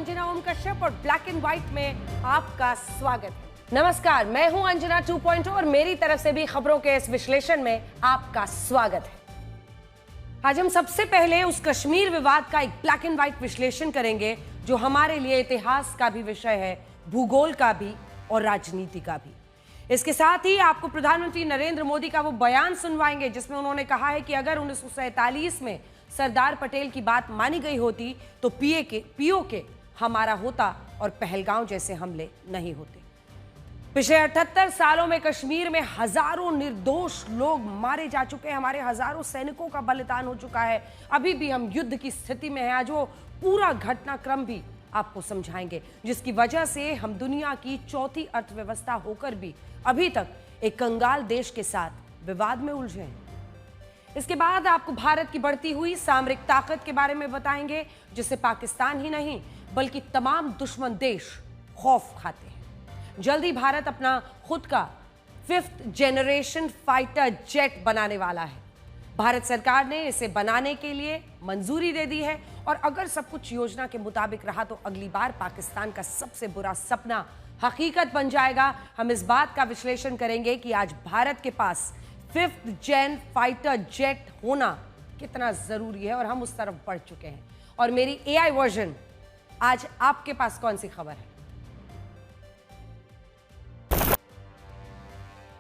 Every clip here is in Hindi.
अंजना ओम कश्यप और ब्लैक एंड व्हाइट में आपका स्वागत है। नमस्कार, मैं हूं अंजना 2.0 और मेरी तरफ से भी खबरों के इस विश्लेषण में आपका स्वागत है। आज हम सबसे पहले उस कश्मीर विवाद का एक ब्लैक एंड व्हाइट विश्लेषण करेंगे जो हमारे लिए इतिहास का भी विषय है, भूगोल का भी और राजनीति का भी। इसके साथ ही आपको प्रधानमंत्री नरेंद्र मोदी का वो बयान सुनवाएंगे जिसमें उन्होंने कहा है कि अगर 1947 में सरदार पटेल की बात मानी गई होती तो पीओके हमारा होता और पहलगांव जैसे हमले नहीं होते। पिछले 78 सालों में कश्मीर में हजारों निर्दोष लोग मारे जा चुके हैं, हमारे हजारों सैनिकों का बलिदान हो चुका है। अभी भी हम युद्ध की स्थिति में हैं। आज वो पूरा घटनाक्रम भी आपको समझाएंगे जिसकी वजह से हम दुनिया की चौथी अर्थव्यवस्था होकर भी अभी तक एक कंगाल देश के साथ विवाद में उलझे हैं। इसके बाद आपको भारत की बढ़ती हुई सामरिक ताकत के बारे में बताएंगे जिससे पाकिस्तान ही नहीं बल्कि तमाम दुश्मन देश खौफ खाते हैं। जल्दी भारत अपना खुद का 5th जनरेशन फाइटर जेट बनाने वाला है। भारत सरकार ने इसे बनाने के लिए मंजूरी दे दी है और अगर सब कुछ योजना के मुताबिक रहा तो अगली बार पाकिस्तान का सबसे बुरा सपना हकीकत बन जाएगा। हम इस बात का विश्लेषण करेंगे कि आज भारत के पास 5th जेन फाइटर जेट होना कितना जरूरी है और हम उस तरफ बढ़ चुके हैं। और मेरी एआई वर्जन आज आपके पास कौन सी खबर है?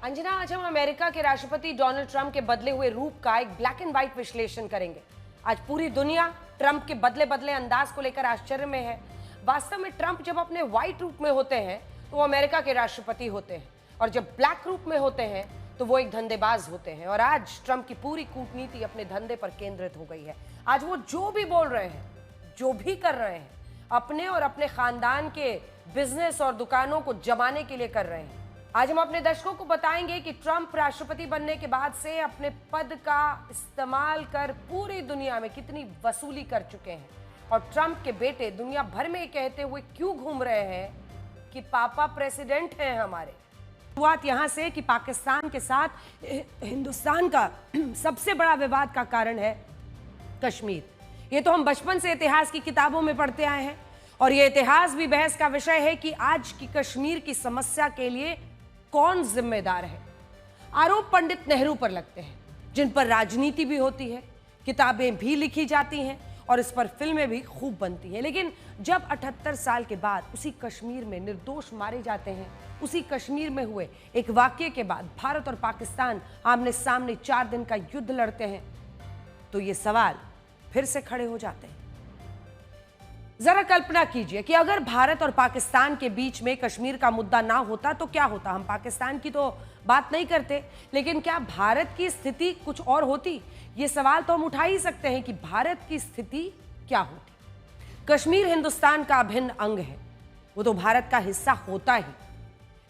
अंजना, आज हम अमेरिका के राष्ट्रपति डोनाल्ड ट्रंप के बदले हुए रूप का एक ब्लैक एंड व्हाइट विश्लेषण करेंगे। आज पूरी दुनिया ट्रंप के बदले बदले अंदाज को लेकर आश्चर्य में है। वास्तव में ट्रंप जब अपने व्हाइट रूप में होते हैं तो वो अमेरिका के राष्ट्रपति होते हैं और जब ब्लैक रूप में होते हैं तो वो एक धंधेबाज होते हैं। और आज ट्रंप की पूरी कूटनीति अपने धंधे पर केंद्रित हो गई है। आज वो जो भी बोल रहे हैं, जो भी कर रहे हैं, अपने और अपने खानदान के बिजनेस और दुकानों को जमाने के लिए कर रहे हैं। आज हम अपने दर्शकों को बताएंगे कि ट्रंप राष्ट्रपति बनने के बाद से अपने पद का इस्तेमाल कर पूरी दुनिया में कितनी वसूली कर चुके हैं और ट्रंप के बेटे दुनिया भर में कहते हुए क्यों घूम रहे हैं कि पापा प्रेसिडेंट हैं हमारे। शुरुआत यहां से कि पाकिस्तान के साथ हिंदुस्तान का सबसे बड़ा विवाद का कारण है कश्मीर। ये तो हम बचपन से इतिहास की किताबों में पढ़ते आए हैं और ये इतिहास भी बहस का विषय है कि आज की कश्मीर की समस्या के लिए कौन जिम्मेदार है। आरोप पंडित नेहरू पर लगते हैं जिन पर राजनीति भी होती है, किताबें भी लिखी जाती हैं और इस पर फिल्में भी खूब बनती हैं। लेकिन जब 78 साल के बाद उसी कश्मीर में निर्दोष मारे जाते हैं, उसी कश्मीर में हुए एक वाकये के बाद भारत और पाकिस्तान आमने सामने 4 दिन का युद्ध लड़ते हैं तो ये सवाल फिर से खड़े हो जाते हैं। जरा कल्पना कीजिए कि अगर भारत और पाकिस्तान के बीच में कश्मीर का मुद्दा ना होता तो क्या होता। हम पाकिस्तान की तो बात नहीं करते, लेकिन क्या भारत की स्थिति कुछ और होती? ये सवाल तो हम उठा ही सकते हैं कि भारत की स्थिति क्या होती। कश्मीर हिंदुस्तान का अभिन्न अंग है, वो तो भारत का हिस्सा होता ही,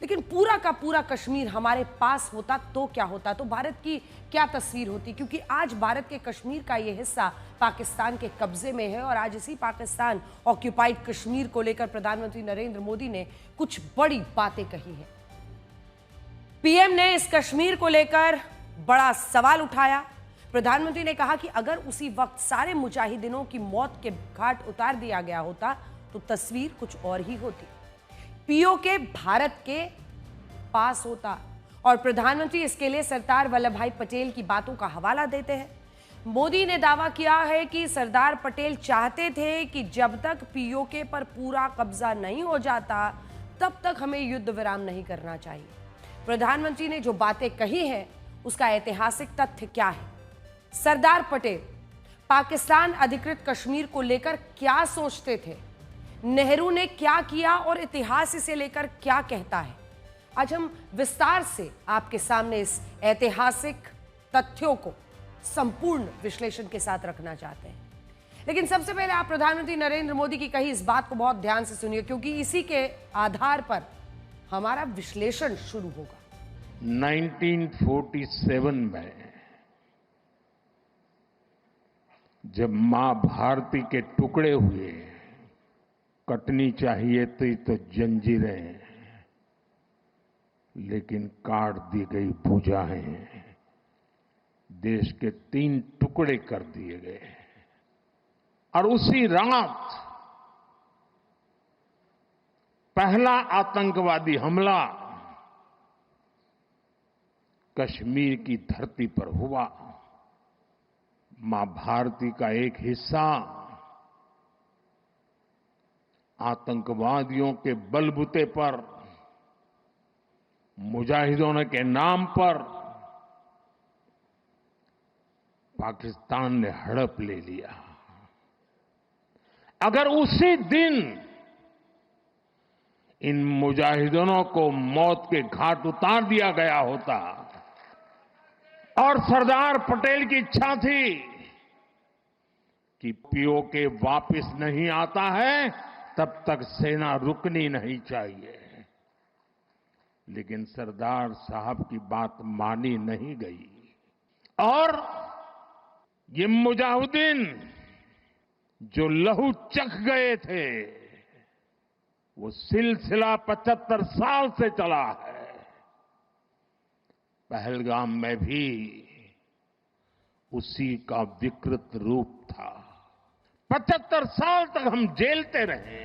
लेकिन पूरा का पूरा कश्मीर हमारे पास होता तो क्या होता, तो भारत की क्या तस्वीर होती। क्योंकि आज भारत के कश्मीर का ये हिस्सा पाकिस्तान के कब्जे में है और आज इसी पाकिस्तान ऑक्यूपाइड कश्मीर को लेकर प्रधानमंत्री नरेंद्र मोदी ने कुछ बड़ी बातें कही हैं। पीएम ने इस कश्मीर को लेकर बड़ा सवाल उठाया। प्रधानमंत्री ने कहा कि अगर उसी वक्त सारे मुजाहिदीनों की मौत के घाट उतार दिया गया होता तो तस्वीर कुछ और ही होती। पीओके भारत के पास होता और प्रधानमंत्री इसके लिए सरदार वल्लभ भाई पटेल की बातों का हवाला देते हैं। मोदी ने दावा किया है कि सरदार पटेल चाहते थे कि जब तक पीओके पर पूरा कब्जा नहीं हो जाता तब तक हमें युद्ध विराम नहीं करना चाहिए। प्रधानमंत्री ने जो बातें कही हैं उसका ऐतिहासिक तथ्य क्या है? सरदार पटेल पाकिस्तान अधिकृत कश्मीर को लेकर क्या सोचते थे? नेहरू ने क्या किया और इतिहास इसे लेकर क्या कहता है? आज हम विस्तार से आपके सामने इस ऐतिहासिक तथ्यों को संपूर्ण विश्लेषण के साथ रखना चाहते हैं। लेकिन सबसे पहले आप प्रधानमंत्री नरेंद्र मोदी की कही इस बात को बहुत ध्यान से सुनिए क्योंकि इसी के आधार पर हमारा विश्लेषण शुरू होगा। 1947 में जब मां भारती के टुकड़े हुए, कटनी चाहिए थी तो जंजीरें, लेकिन काट दी गई भुजाएं, देश के 3 टुकड़े कर दिए गए। और उसी रात पहला आतंकवादी हमला कश्मीर की धरती पर हुआ। मां भारती का एक हिस्सा आतंकवादियों के बलबूते पर, मुजाहिदों के नाम पर पाकिस्तान ने हड़प ले लिया। अगर उसी दिन इन मुजाहिदों को मौत के घाट उतार दिया गया होता, और सरदार पटेल की इच्छा थी कि पीओके वापस नहीं आता है तब तक सेना रुकनी नहीं चाहिए, लेकिन सरदार साहब की बात मानी नहीं गई और ये मुजाहिदीन जो लहू चख गए थे, वो सिलसिला 75 साल से चला है। पहलगाम में भी उसी का विकृत रूप था। 75 साल तक हम झेलते रहे।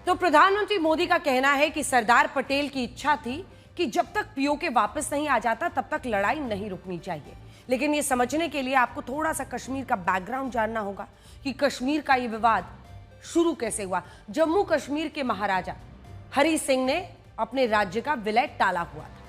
तो प्रधानमंत्री मोदी का कहना है कि सरदार पटेल की इच्छा थी कि जब तक पीओके वापस नहीं आ जाता तब तक लड़ाई नहीं रुकनी चाहिए। लेकिन ये समझने के लिए आपको थोड़ा सा कश्मीर का बैकग्राउंड जानना होगा कि कश्मीर का ये विवाद शुरू कैसे हुआ। जम्मू कश्मीर के महाराजा हरि सिंह ने अपने राज्य का विलय टाला हुआ था।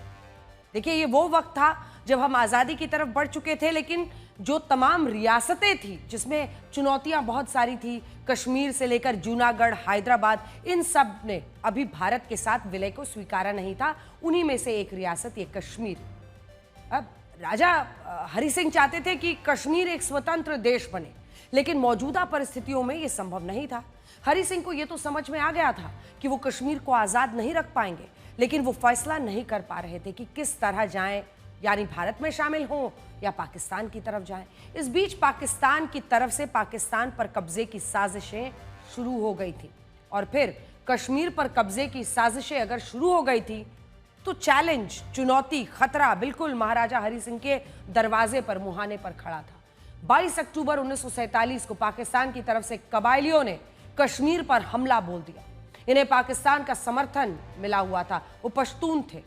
देखिए, ये वो वक्त था जब हम आजादी की तरफ बढ़ चुके थे, लेकिन जो तमाम रियासतें थी जिसमें चुनौतियां बहुत सारी थी, कश्मीर से लेकर जूनागढ़, हैदराबाद, इन सब ने अभी भारत के साथ विलय को स्वीकारा नहीं था। उन्हीं में से एक रियासत ये कश्मीर। अब राजा हरि सिंह चाहते थे कि कश्मीर एक स्वतंत्र देश बने, लेकिन मौजूदा परिस्थितियों में यह संभव नहीं था। हरि सिंह को यह तो समझ में आ गया था कि वो कश्मीर को आजाद नहीं रख पाएंगे, लेकिन वो फैसला नहीं कर पा रहे थे कि किस तरह जाएं, यानी भारत में शामिल हों या पाकिस्तान की तरफ जाएं। इस बीच पाकिस्तान की तरफ से पाकिस्तान पर कब्जे की साजिशें शुरू हो गई थी, और फिर कश्मीर पर कब्जे की साजिशें अगर शुरू हो गई थी तो चैलेंज, चुनौती, खतरा बिल्कुल महाराजा हरि सिंह के दरवाजे पर, मुहाने पर खड़ा था। 22 अक्टूबर 1947 को पाकिस्तान की तरफ से कबायलियों ने कश्मीर पर हमला बोल दिया। इन्हें पाकिस्तान का समर्थन मिला हुआ था। वो पश्तून थे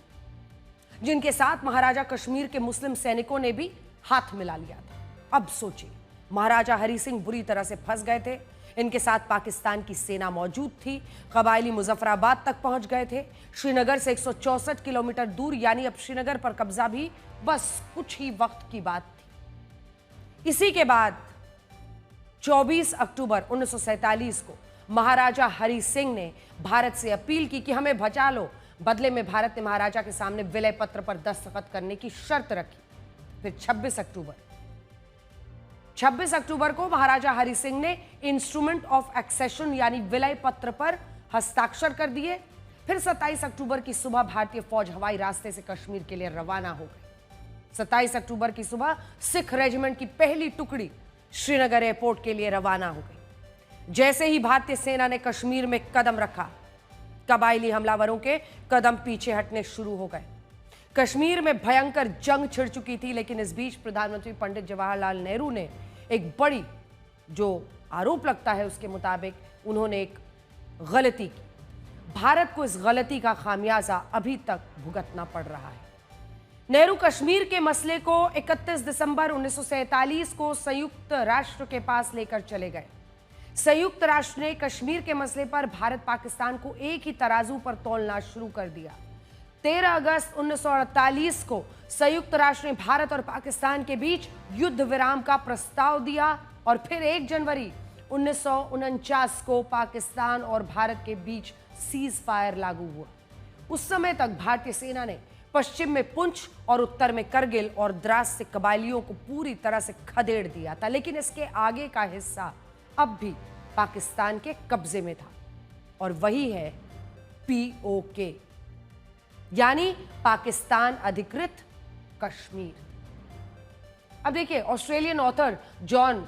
जिनके साथ महाराजा कश्मीर के मुस्लिम सैनिकों ने भी हाथ मिला लिया था। अब सोचिए, महाराजा हरि सिंह बुरी तरह से फंस गए थे। इनके साथ पाकिस्तान की सेना मौजूद थी। कबायली मुजफ्फराबाद तक पहुंच गए थे। श्रीनगर से 164 किलोमीटर दूर, यानी अब श्रीनगर पर कब्जा भी बस कुछ ही वक्त की बात थी। इसी के बाद 24 अक्टूबर 1947 को महाराजा हरि सिंह ने भारत से अपील की कि हमें बचा लो। बदले में भारत ने महाराजा के सामने विलय पत्र पर दस्तखत करने की शर्त रखी। फिर 26 अक्टूबर को महाराजा हरि सिंह ने इंस्ट्रूमेंट ऑफ एक्सेशन यानी विलय पत्र पर हस्ताक्षर कर दिए। फिर 27 अक्टूबर की सुबह भारतीय फौज हवाई रास्ते से कश्मीर के लिए रवाना हो गई। 27 अक्टूबर की सुबह सिख रेजिमेंट की पहली टुकड़ी श्रीनगर एयरपोर्ट के लिए रवाना हो गई। जैसे ही भारतीय सेना ने कश्मीर में कदम रखा, कबायली हमलावरों के कदम पीछे हटने शुरू हो गए। कश्मीर में भयंकर जंग छिड़ चुकी थी, लेकिन इस बीच प्रधानमंत्री पंडित जवाहरलाल नेहरू ने एक बड़ी, जो आरोप लगता है उसके मुताबिक, उन्होंने एक गलती की। भारत को इस गलती का खामियाजा अभी तक भुगतना पड़ रहा है। नेहरू कश्मीर के मसले को 31 दिसंबर 1947 को संयुक्त राष्ट्र के पास लेकर चले गए। संयुक्त राष्ट्र ने कश्मीर के मसले पर भारत पाकिस्तान को एक ही तराजू पर तौलना शुरू कर दिया। 13 अगस्त 1948 को संयुक्त राष्ट्र ने भारत और पाकिस्तान के बीच युद्ध विराम का प्रस्ताव दिया, और फिर 1 जनवरी 1949 को पाकिस्तान और भारत के बीच सीज फायर लागू हुआ। उस समय तक भारतीय सेना ने पश्चिम में पुंछ और उत्तर में करगिल और द्रास से कबायलियों को पूरी तरह से खदेड़ दिया था, लेकिन इसके आगे का हिस्सा अब भी पाकिस्तान के कब्जे में था, और वही है पीओके, यानी पाकिस्तान अधिकृत कश्मीर। अब देखिए, ऑस्ट्रेलियन ऑथर जॉन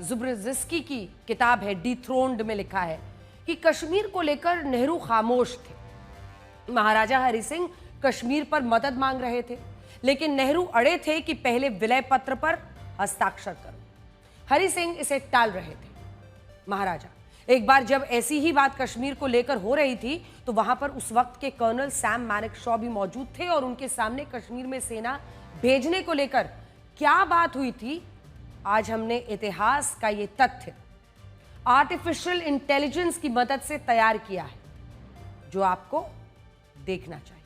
ज़ुब्रजेस्की की किताब है डिथ्रोन्ड में लिखा है कि कश्मीर को लेकर नेहरू खामोश थे। महाराजा हरि सिंह कश्मीर पर मदद मांग रहे थे, लेकिन नेहरू अड़े थे कि पहले विलय पत्र पर हस्ताक्षर करो। हरि सिंह इसे टाल रहे थे। महाराजा एक बार जब ऐसी ही बात कश्मीर को लेकर हो रही थी तो वहां पर उस वक्त के कर्नल सैम मानेकशॉ भी मौजूद थे और उनके सामने कश्मीर में सेना भेजने को लेकर क्या बात हुई थी, आज हमने इतिहास का ये तथ्य आर्टिफिशियल इंटेलिजेंस की मदद से तैयार किया है, जो आपको देखना चाहिए।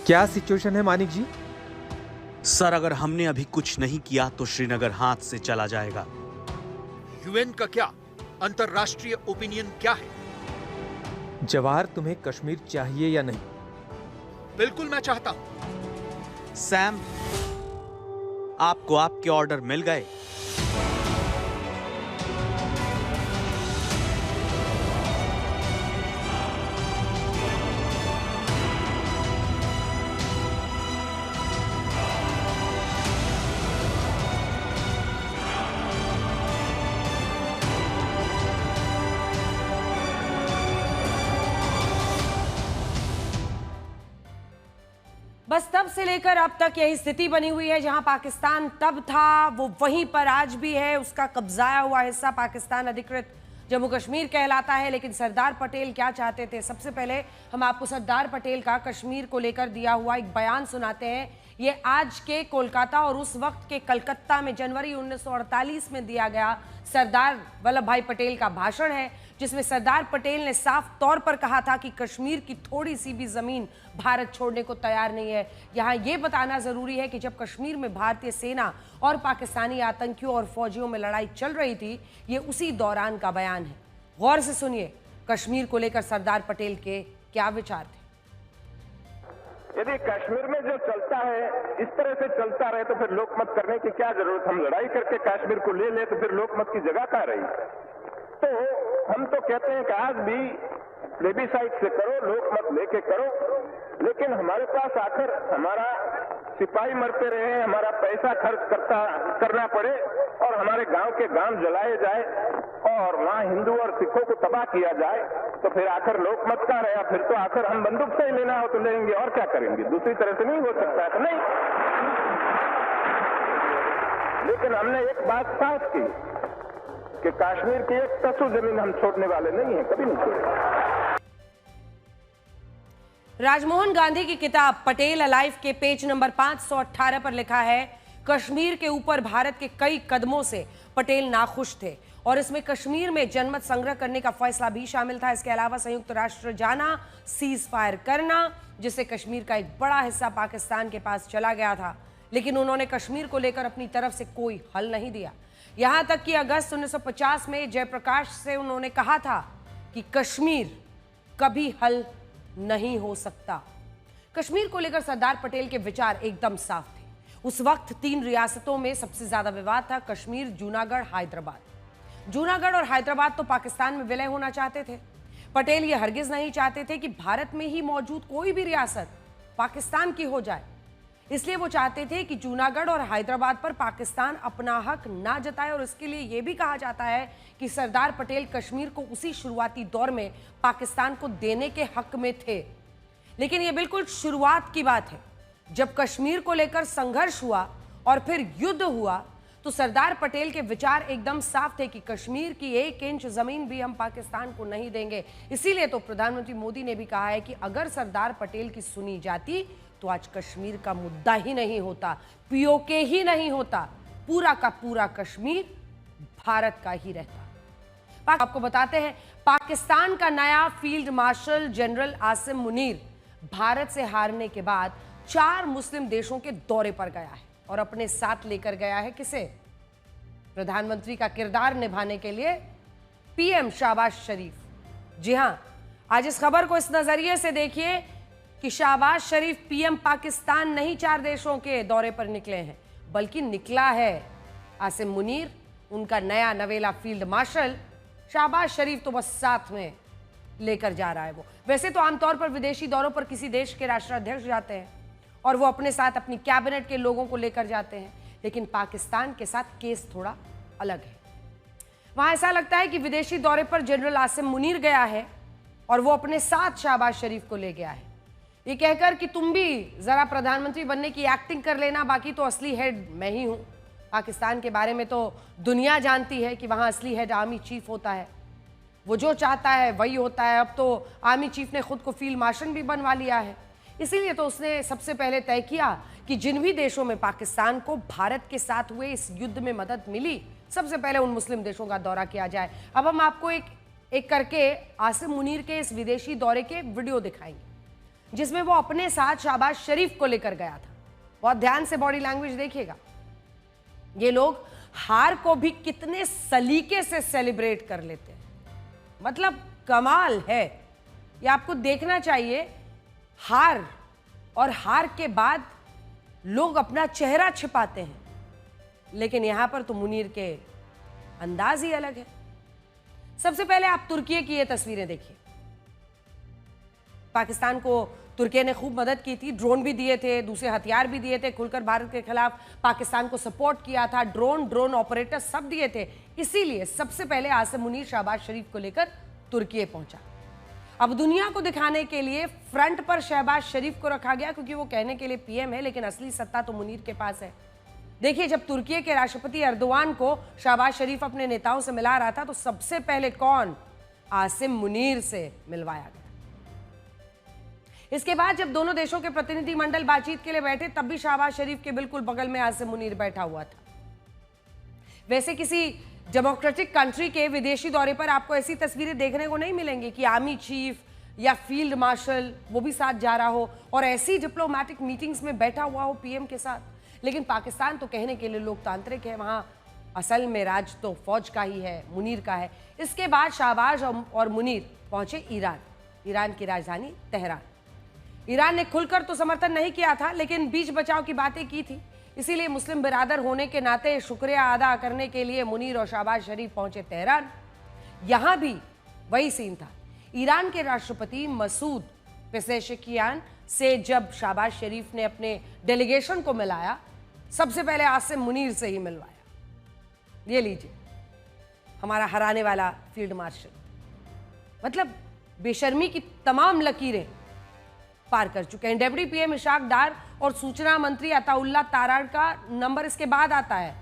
क्या सिचुएशन है मानिक जी? सर, अगर हमने अभी कुछ नहीं किया तो श्रीनगर हाथ से चला जाएगा। यूएन का क्या, अंतरराष्ट्रीय ओपिनियन क्या है? जवाहर, तुम्हें कश्मीर चाहिए या नहीं? बिल्कुल मैं चाहता हूं। सैम, आपको आपके ऑर्डर मिल गए। बस तब से लेकर अब तक यही स्थिति बनी हुई है। जहां पाकिस्तान तब था वो वहीं पर आज भी है। उसका कब्जाया हुआ हिस्सा पाकिस्तान अधिकृत जम्मू कश्मीर कहलाता है। लेकिन सरदार पटेल क्या चाहते थे? सबसे पहले हम आपको सरदार पटेल का कश्मीर को लेकर दिया हुआ एक बयान सुनाते हैं। ये आज के कोलकाता और उस वक्त के कलकत्ता में जनवरी 1948 में दिया गया सरदार वल्लभ भाई पटेल का भाषण है, जिसमें सरदार पटेल ने साफ तौर पर कहा था कि कश्मीर की थोड़ी सी भी जमीन भारत छोड़ने को तैयार नहीं है। यहाँ ये बताना जरूरी है कि जब कश्मीर में भारतीय सेना और पाकिस्तानी आतंकियों और फौजियों में लड़ाई चल रही थी, ये उसी दौरान का बयान है। गौर से सुनिए कश्मीर को लेकर सरदार पटेल के क्या विचार थे। यदि कश्मीर में जो चलता है इस तरह से चलता रहे तो फिर लोकमत करने की क्या जरूरत? हम लड़ाई करके कश्मीर को ले तो फिर लोकमत की जगह कहाँ रही? तो हम तो कहते हैं कि आज भी प्लेबिसाइट से करो, लोकमत लेके करो, लेकिन हमारे पास आकर हमारा सिपाही मरते रहे, हमारा पैसा खर्च करना पड़े और हमारे गांव के गांव जलाए जाए और वहां हिंदू और सिखों को तबाह किया जाए, तो फिर आखिर लोकमत का रहा? फिर तो आखिर हम बंदूक से ही लेना हो तो लेंगे और क्या करेंगे? दूसरी तरह से नहीं हो सकता है। तो नहीं, लेकिन हमने एक बात साफ की कि कश्मीर की एक तसु जमीन हम छोड़ने वाले नहीं है, कभी नहीं छोड़ेंगे। राजमोहन गांधी की किताब पटेल अलाइव के पेज नंबर 518 पर लिखा है, कश्मीर के ऊपर भारत के कई कदमों से पटेल नाखुश थे और इसमें कश्मीर में जनमत संग्रह करने का फैसला भी शामिल था। इसके अलावा संयुक्त राष्ट्र जाना, सीज फायर करना, जिससे कश्मीर का एक बड़ा हिस्सा पाकिस्तान के पास चला गया था। लेकिन उन्होंने कश्मीर को लेकर अपनी तरफ से कोई हल नहीं दिया। यहां तक कि अगस्त 1950 में जयप्रकाश से उन्होंने कहा था कि कश्मीर कभी हल नहीं हो सकता। कश्मीर को लेकर सरदार पटेल के विचार एकदम साफ थे। उस वक्त 3 रियासतों में सबसे ज्यादा विवाद था, कश्मीर, जूनागढ़, हैदराबाद। जूनागढ़ और हैदराबाद तो पाकिस्तान में विलय होना चाहते थे। पटेल ये हरगिज नहीं चाहते थे कि भारत में ही मौजूद कोई भी रियासत पाकिस्तान की हो जाए। इसलिए वो चाहते थे कि जूनागढ़ और हैदराबाद पर पाकिस्तान अपना हक ना जताए। और इसके लिए यह भी कहा जाता है कि सरदार पटेल कश्मीर को उसी शुरुआती दौर में पाकिस्तान को देने के हक में थे। लेकिन यह बिल्कुल शुरुआत की बात है। जब कश्मीर को लेकर संघर्ष हुआ और फिर युद्ध हुआ तो सरदार पटेल के विचार एकदम साफ थे कि कश्मीर की 1 इंच जमीन भी हम पाकिस्तान को नहीं देंगे। इसीलिए तो प्रधानमंत्री मोदी ने भी कहा है कि अगर सरदार पटेल की सुनी जाती तो आज कश्मीर का मुद्दा ही नहीं होता, पीओके ही नहीं होता, पूरा का पूरा कश्मीर भारत का ही रहता। आपको बताते हैं, पाकिस्तान का नया field marshal general Asim Munir Bharat से हारने के बाद 4 मुस्लिम देशों के दौरे पर गया है और अपने साथ लेकर गया है किसे? प्रधानमंत्री का किरदार निभाने के लिए पीएम शाहबाज शरीफ। जी हां, आज इस खबर को इस नजरिए से देखिए कि शाहबाज शरीफ पीएम पाकिस्तान नहीं 4 देशों के दौरे पर निकले हैं, बल्कि निकला है आसिम मुनीर, उनका नया नवेला फील्ड मार्शल। शाहबाज शरीफ तो बस साथ में लेकर जा रहा है वो। वैसे तो आमतौर पर विदेशी दौरों पर किसी देश के राष्ट्राध्यक्ष जाते हैं और वो अपने साथ अपनी कैबिनेट के लोगों को लेकर जाते हैं, लेकिन पाकिस्तान के साथ केस थोड़ा अलग है। वहां ऐसा लगता है कि विदेशी दौरे पर जनरल आसिम मुनीर गया है और वो अपने साथ शाहबाज शरीफ को ले गया है, ये कहकर कि तुम भी जरा प्रधानमंत्री बनने की एक्टिंग कर लेना, बाकी तो असली हेड मैं ही हूं। पाकिस्तान के बारे में तो दुनिया जानती है कि वहां असली हेड आर्मी चीफ होता है, वो जो चाहता है वही होता है। अब तो आर्मी चीफ ने खुद को फील्ड मार्शल भी बनवा लिया है, इसीलिए तो उसने सबसे पहले तय किया कि जिन भी देशों में पाकिस्तान को भारत के साथ हुए इस युद्ध में मदद मिली, सबसे पहले उन मुस्लिम देशों का दौरा किया जाए। अब हम आपको एक करके आसिम मुनीर के इस विदेशी दौरे के वीडियो दिखाएंगे, जिसमें वो अपने साथ शाहबाज शरीफ को लेकर गया था। बहुत ध्यान से बॉडी लैंग्वेज देखिएगा। ये लोग हार को भी कितने सलीके से सेलिब्रेट कर लेते हैं, मतलब कमाल है। ये आपको देखना चाहिए। हार और हार के बाद लोग अपना चेहरा छिपाते हैं, लेकिन यहां पर तो मुनीर के अंदाज ही अलग है। सबसे पहले आप तुर्की की ये तस्वीरें देखिए। पाकिस्तान को तुर्की ने खूब मदद की थी, ड्रोन भी दिए थे, दूसरे हथियार भी दिए थे, खुलकर भारत के खिलाफ पाकिस्तान को सपोर्ट किया था, ड्रोन ऑपरेटर सब दिए थे। इसीलिए सबसे पहले आसिम मुनीर शाहबाज शरीफ को लेकर तुर्की पहुंचा। अब दुनिया को दिखाने के लिए फ्रंट पर शहबाज शरीफ को रखा गया, क्योंकि वो कहने के लिए पीएम है, लेकिन असली सत्ता तो मुनीर के पास है। देखिए, जब तुर्की के राष्ट्रपति एर्दोआन को शाहबाज शरीफ अपने नेताओं से मिला रहा था, तो सबसे पहले कौन? आसिम मुनीर से मिलवाया गया। इसके बाद जब दोनों देशों के प्रतिनिधिमंडल बातचीत के लिए बैठे, तब भी शाहबाज शरीफ के बिल्कुल बगल में आसिम मुनीर बैठा हुआ था। वैसे किसी डेमोक्रेटिक कंट्री के विदेशी दौरे पर आपको ऐसी तस्वीरें देखने को नहीं मिलेंगी कि आर्मी चीफ या फील्ड मार्शल वो भी साथ जा रहा हो और ऐसी डिप्लोमेटिक मीटिंग्स में बैठा हुआ हो पीएम के साथ। लेकिन पाकिस्तान तो कहने के लिए लोकतांत्रिक है, वहां असल में राज तो फौज का ही है, मुनीर का है। इसके बाद शाहबाज और मुनीर पहुंचे ईरान की राजधानी तेहरान। ईरान ने खुलकर तो समर्थन नहीं किया था, लेकिन बीच बचाव की बातें की थी। इसीलिए मुस्लिम बिरादर होने के नाते शुक्रिया अदा करने के लिए मुनीर और शाहबाज शरीफ पहुंचे तेहरान। यहां भी वही सीन था। ईरान के राष्ट्रपति मसूद पेजेश्कियान से जब शाहबाज शरीफ ने अपने डेलीगेशन को मिलाया, सबसे पहले आसिम मुनीर से ही मिलवाया। ये लीजिए, हमारा हराने वाला फील्ड मार्शल। मतलब बेशर्मी की तमाम लकीरें पार कर चुके हैं। डेप्यूटी पीएम इशाक डार और सूचना मंत्री अताउल्ला ताराड़ का नंबर इसके बाद आता है।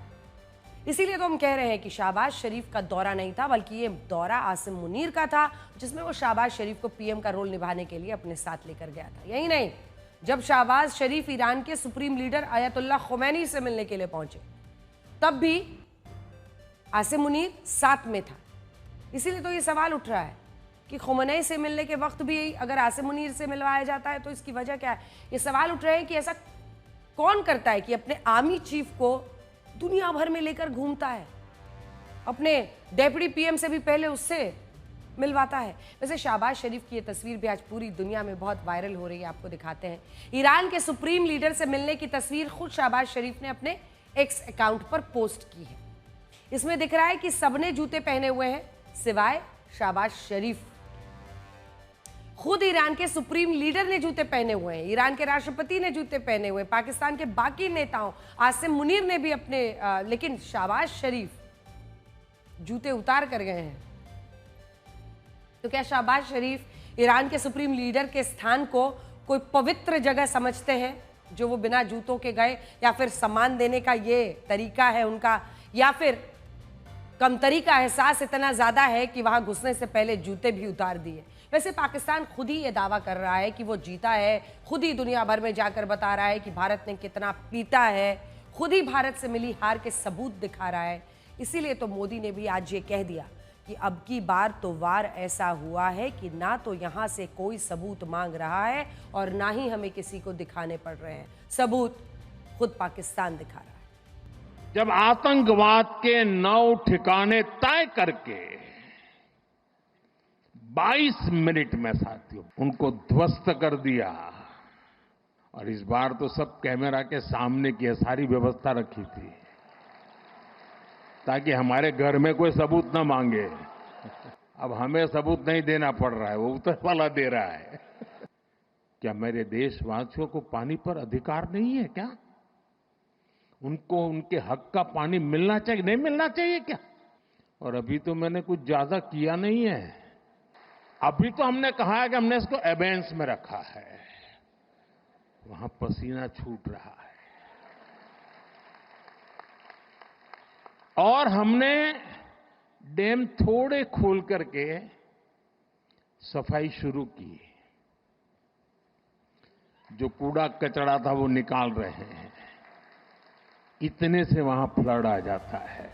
इसीलिए तो हम कह रहे हैं कि शाहबाज शरीफ का दौरा नहीं था, बल्कि ये दौरा आसिम मुनीर का था, जिसमें वो शाहबाज शरीफ को पीएम का रोल निभाने के लिए अपने साथ लेकर गया था। यही नहीं, जब शाहबाज शरीफ ईरान के सुप्रीम लीडर अयतुल्ला खुमैनी से मिलने के लिए पहुंचे, तब भी आसिम मुनीर साथ में था। इसीलिए तो ये सवाल उठ रहा है कि खुमैनी से मिलने के वक्त भी अगर आसिम मुनीर से मिलवाया जाता है तो इसकी वजह क्या है। ये सवाल उठ रहे हैं कि ऐसा कौन करता है कि अपने आर्मी चीफ को दुनिया भर में लेकर घूमता है, अपने डेप्यूटी पीएम से भी पहले उससे मिलवाता है। वैसे शाहबाज शरीफ की ये तस्वीर भी आज पूरी दुनिया में बहुत वायरल हो रही है, आपको दिखाते हैं। ईरान के सुप्रीम लीडर से मिलने की तस्वीर खुद शाहबाज शरीफ ने अपने एक्स अकाउंट पर पोस्ट की है। इसमें दिख रहा है कि सबने जूते पहने हुए हैं सिवाय शाहबाज शरीफ। खुद ईरान के सुप्रीम लीडर ने जूते पहने हुए हैं, ईरान के राष्ट्रपति ने जूते पहने हुए हैं, पाकिस्तान के बाकी नेताओं, आसिम मुनीर ने भी अपने लेकिन शाहबाज शरीफ जूते उतार कर गए हैं। तो क्या शाहबाज शरीफ ईरान के सुप्रीम लीडर के स्थान को कोई पवित्र जगह समझते हैं जो वो बिना जूतों के गए, या फिर सम्मान देने का ये तरीका है उनका, या फिर कमतरी का एहसास इतना ज्यादा है कि वहां घुसने से पहले जूते भी उतार दिए। वैसे पाकिस्तान खुद ही ये दावा कर रहा है कि वो जीता है, खुद ही दुनिया भर में जाकर बता रहा है कि भारत ने कितना पीटा है, खुद ही भारत से मिली हार के सबूत दिखा रहा है। इसीलिए तो मोदी ने भी आज ये कह दिया कि अब की बार तो वार ऐसा हुआ है कि ना तो यहाँ से कोई सबूत मांग रहा है और ना ही हमें किसी को दिखाने पड़ रहे हैं, सबूत खुद पाकिस्तान दिखा रहा है। जब आतंकवाद के 9 ठिकाने तय करके 22 मिनट में साथियों उनको ध्वस्त कर दिया। और इस बार तो सब कैमरा के सामने की सारी व्यवस्था रखी थी ताकि हमारे घर में कोई सबूत न मांगे। अब हमें सबूत नहीं देना पड़ रहा है, वो ऊपर वाला दे रहा है। क्या मेरे देशवासियों को पानी पर अधिकार नहीं है क्या? उनको उनके हक का पानी मिलना चाहिए, नहीं मिलना चाहिए क्या? और अभी तो मैंने कुछ ज्यादा किया नहीं है। अभी तो हमने कहा है कि हमने इसको एबेंस में रखा है। वहां पसीना छूट रहा है। और हमने डैम थोड़े खोल करके सफाई शुरू की। जो कूड़ा कचरा था वो निकाल रहे हैं। इतने से वहां फ्लड आ जाता है।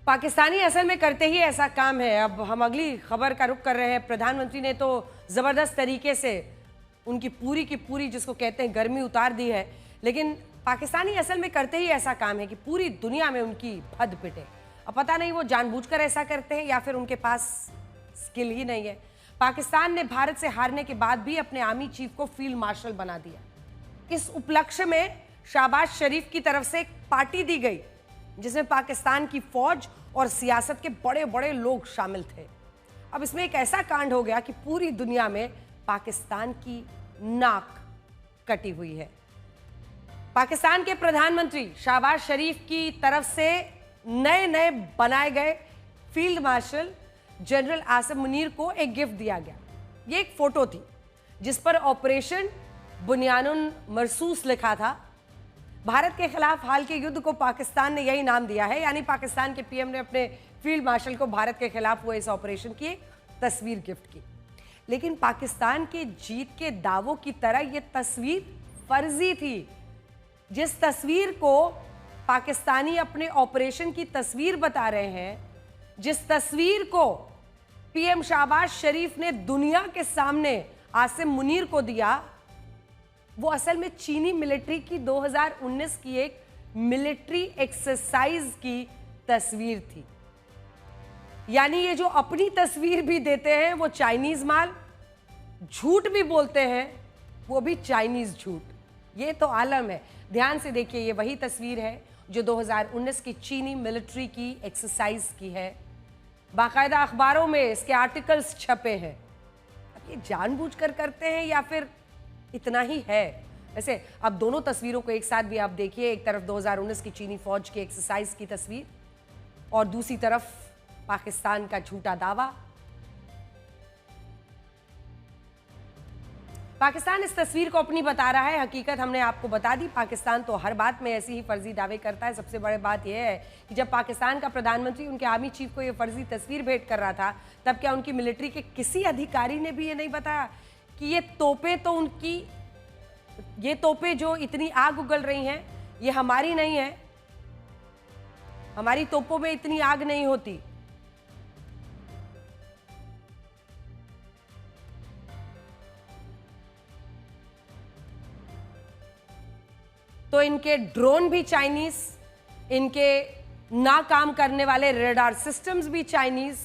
पाकिस्तानी असल में करते ही ऐसा काम है। अब हम अगली खबर का रुख कर रहे हैं। प्रधानमंत्री ने तो जबरदस्त तरीके से उनकी पूरी की पूरी जिसको कहते हैं गर्मी उतार दी है, लेकिन पाकिस्तानी असल में करते ही ऐसा काम है कि पूरी दुनिया में उनकी भद पिटे। अब पता नहीं वो जानबूझकर ऐसा करते हैं या फिर उनके पास स्किल ही नहीं है। पाकिस्तान ने भारत से हारने के बाद भी अपने आर्मी चीफ को फील्ड मार्शल बना दिया। इस उपलक्ष्य में शहबाज शरीफ की तरफ से एक पार्टी दी गई जिसमें पाकिस्तान की फौज और सियासत के बड़े बड़े लोग शामिल थे। अब इसमें एक ऐसा कांड हो गया कि पूरी दुनिया में पाकिस्तान की नाक कटी हुई है। पाकिस्तान के प्रधानमंत्री शहबाज शरीफ की तरफ से नए नए बनाए गए field marshal general Asim Munir को एक गिफ्ट दिया गया। ये एक फोटो थी जिस पर ऑपरेशन बुनियानुन मरसूस लिखा था। भारत के खिलाफ हाल के युद्ध को पाकिस्तान ने यही नाम दिया है, यानी पाकिस्तान के पीएम ने अपने फील्ड मार्शल को भारत के खिलाफ हुए इस ऑपरेशन की तस्वीर गिफ्ट की। लेकिन पाकिस्तान के जीत के दावों की तरह यह तस्वीर फर्जी थी। जिस तस्वीर को पाकिस्तानी अपने ऑपरेशन की तस्वीर बता रहे हैं, जिस तस्वीर को पीएम शहबाज शरीफ ने दुनिया के सामने आसिम मुनीर को दिया, वो असल में चीनी मिलिट्री की 2019 की एक मिलिट्री एक्सरसाइज की तस्वीर थी। यानी ये जो अपनी तस्वीर भी देते हैं वो चाइनीज माल, झूठ भी बोलते हैं वो भी चाइनीज झूठ। ये तो आलम है। ध्यान से देखिए, ये वही तस्वीर है जो 2019 की चीनी मिलिट्री की एक्सरसाइज की है। बाकायदा अखबारों में इसके आर्टिकल्स छपे हैं। अब ये जानबूझकर करते हैं या फिर इतना ही है? वैसे अब दोनों तस्वीरों को एक साथ भी आप देखिए। एक तरफ 2019 की चीनी फौज की एक्सरसाइज की तस्वीर और दूसरी तरफ पाकिस्तान का झूठा दावा। पाकिस्तान इस तस्वीर को अपनी बता रहा है, हकीकत हमने आपको बता दी। पाकिस्तान तो हर बात में ऐसी ही फर्जी दावे करता है। सबसे बड़ी बात यह है कि जब पाकिस्तान का प्रधानमंत्री उनके आर्मी चीफ को यह फर्जी तस्वीर भेंट कर रहा था, तब क्या उनकी मिलिट्री के किसी अधिकारी ने भी ये नहीं बताया कि ये तोपें तो उनकी, ये तोपें जो इतनी आग उगल रही हैं ये हमारी नहीं है, हमारी तोपों में इतनी आग नहीं होती। तो इनके ड्रोन भी चाइनीज, इनके ना काम करने वाले रेडार सिस्टम्स भी चाइनीज,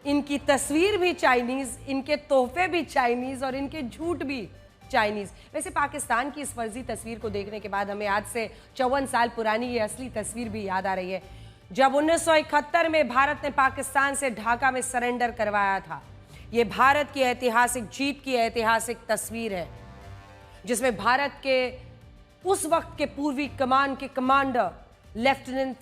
इनकी तस्वीर भी चाइनीज, इनके तोहफे भी चाइनीज और इनके झूठ भी चाइनीज। वैसे पाकिस्तान की इस फर्जी तस्वीर को देखने के बाद हमें आज से 54 साल पुरानी ये असली तस्वीर भी याद आ रही है, जब 1971 में भारत ने पाकिस्तान से ढाका में सरेंडर करवाया था। ये भारत की ऐतिहासिक जीत की ऐतिहासिक तस्वीर है, जिसमें भारत के उस वक्त के पूर्वी कमान के कमांडर लेफ्टिनेंट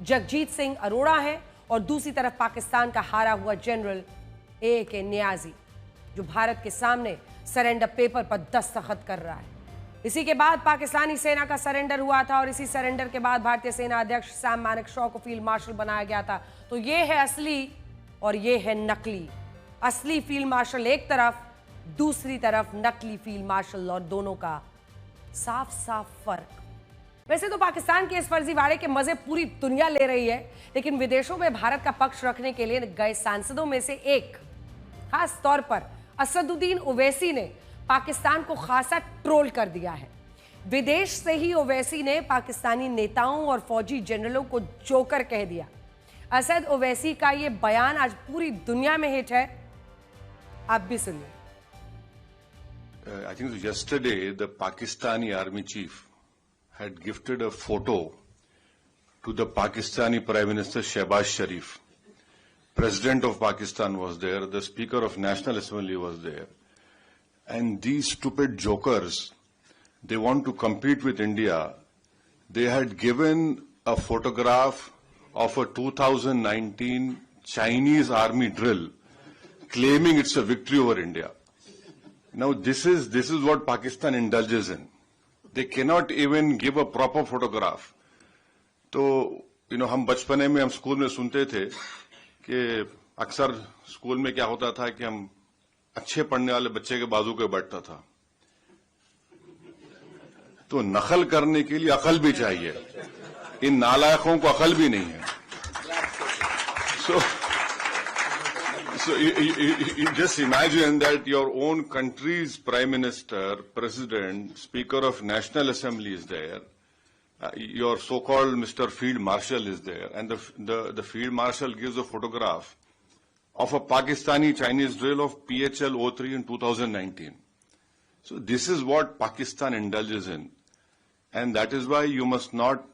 जगजीत सिंह अरोड़ा हैं और दूसरी तरफ पाकिस्तान का हारा हुआ जनरल A.K. नियाजी, जो भारत के सामने सरेंडर पेपर पर दस्तखत कर रहा है। इसी के बाद पाकिस्तानी सेना का सरेंडर हुआ था और इसी सरेंडर के बाद भारतीय सेना अध्यक्ष सैम मानेकशॉ को फील्ड मार्शल बनाया गया था। तो ये है असली और ये है नकली। असली फील्ड मार्शल एक तरफ, दूसरी तरफ नकली फील्ड मार्शल, और दोनों का साफ साफ फर्क। वैसे तो पाकिस्तान के इस फर्जीवाड़े के मजे पूरी दुनिया ले रही है, लेकिन विदेशों में भारत का पक्ष रखने के लिए गए सांसदों में से एक, खास तौर पर असदुद्दीन ओवैसी ने पाकिस्तान को खासा ट्रोल कर दिया है। विदेश से ही ओवैसी ने पाकिस्तानी नेताओं और फौजी जनरलों को जोकर कह दिया। असद ओवैसी का ये बयान आज पूरी दुनिया में हिट है, आप भी सुनिए। I think yesterday the Pakistani army chief had gifted a photo to the Pakistani Prime Minister Shehbaz Sharif. President of Pakistan was there, the Speaker of National Assembly was there. And these stupid jokers, they want to compete with India. They had given a photograph of a 2019 Chinese army drill, claiming it's a victory over India. Now this is what Pakistan indulges in. They cannot even give a proper photograph. तो हम बचपने में हम स्कूल में सुनते थे कि अक्सर स्कूल में क्या होता था कि हम अच्छे पढ़ने वाले बच्चे के बाजू पे बैठता था। तो नकल करने के लिए अकल भी चाहिए, इन नालायकों को अकल भी नहीं है। So you just imagine that your own country's Prime Minister, President, Speaker of National Assembly is there. Your so-called Mr. Field Marshal is there, and the Field Marshal gives a photograph of a Pakistani Chinese drill of PHL-03 in 2019. So this is what Pakistan indulges in, and that is why you must not,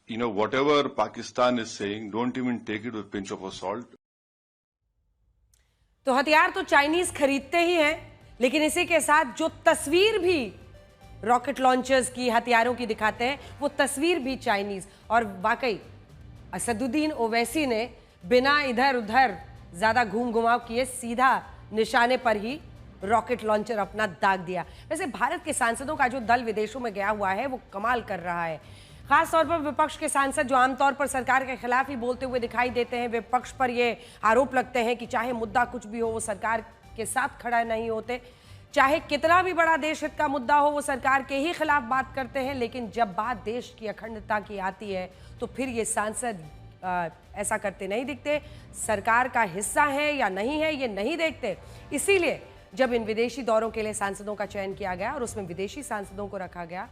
whatever Pakistan is saying, don't even take it with a pinch of salt. तो हथियार तो चाइनीज खरीदते ही हैं, लेकिन इसी के साथ जो तस्वीर भी रॉकेट लॉन्चर्स की, हथियारों की दिखाते हैं, वो तस्वीर भी चाइनीज। और वाकई असदुद्दीन ओवैसी ने बिना इधर उधर ज्यादा घूम घुमाव किए सीधा निशाने पर ही रॉकेट लॉन्चर अपना दाग दिया। वैसे भारत के सांसदों का जो दल विदेशों में गया हुआ है वो कमाल कर रहा है। खास तौर पर विपक्ष के सांसद जो आमतौर पर सरकार के खिलाफ ही बोलते हुए दिखाई देते हैं, विपक्ष पर ये आरोप लगते हैं कि चाहे मुद्दा कुछ भी हो वो सरकार के साथ खड़ा नहीं होते, चाहे कितना भी बड़ा देश हित का मुद्दा हो वो सरकार के ही खिलाफ बात करते हैं। लेकिन जब बात देश की अखंडता की आती है तो फिर ये सांसद ऐसा करते नहीं दिखते। सरकार का हिस्सा है या नहीं है ये नहीं देखते। इसीलिए जब इन विदेशी दौरों के लिए सांसदों का चयन किया गया और उसमें विदेशी सांसदों को रखा गया,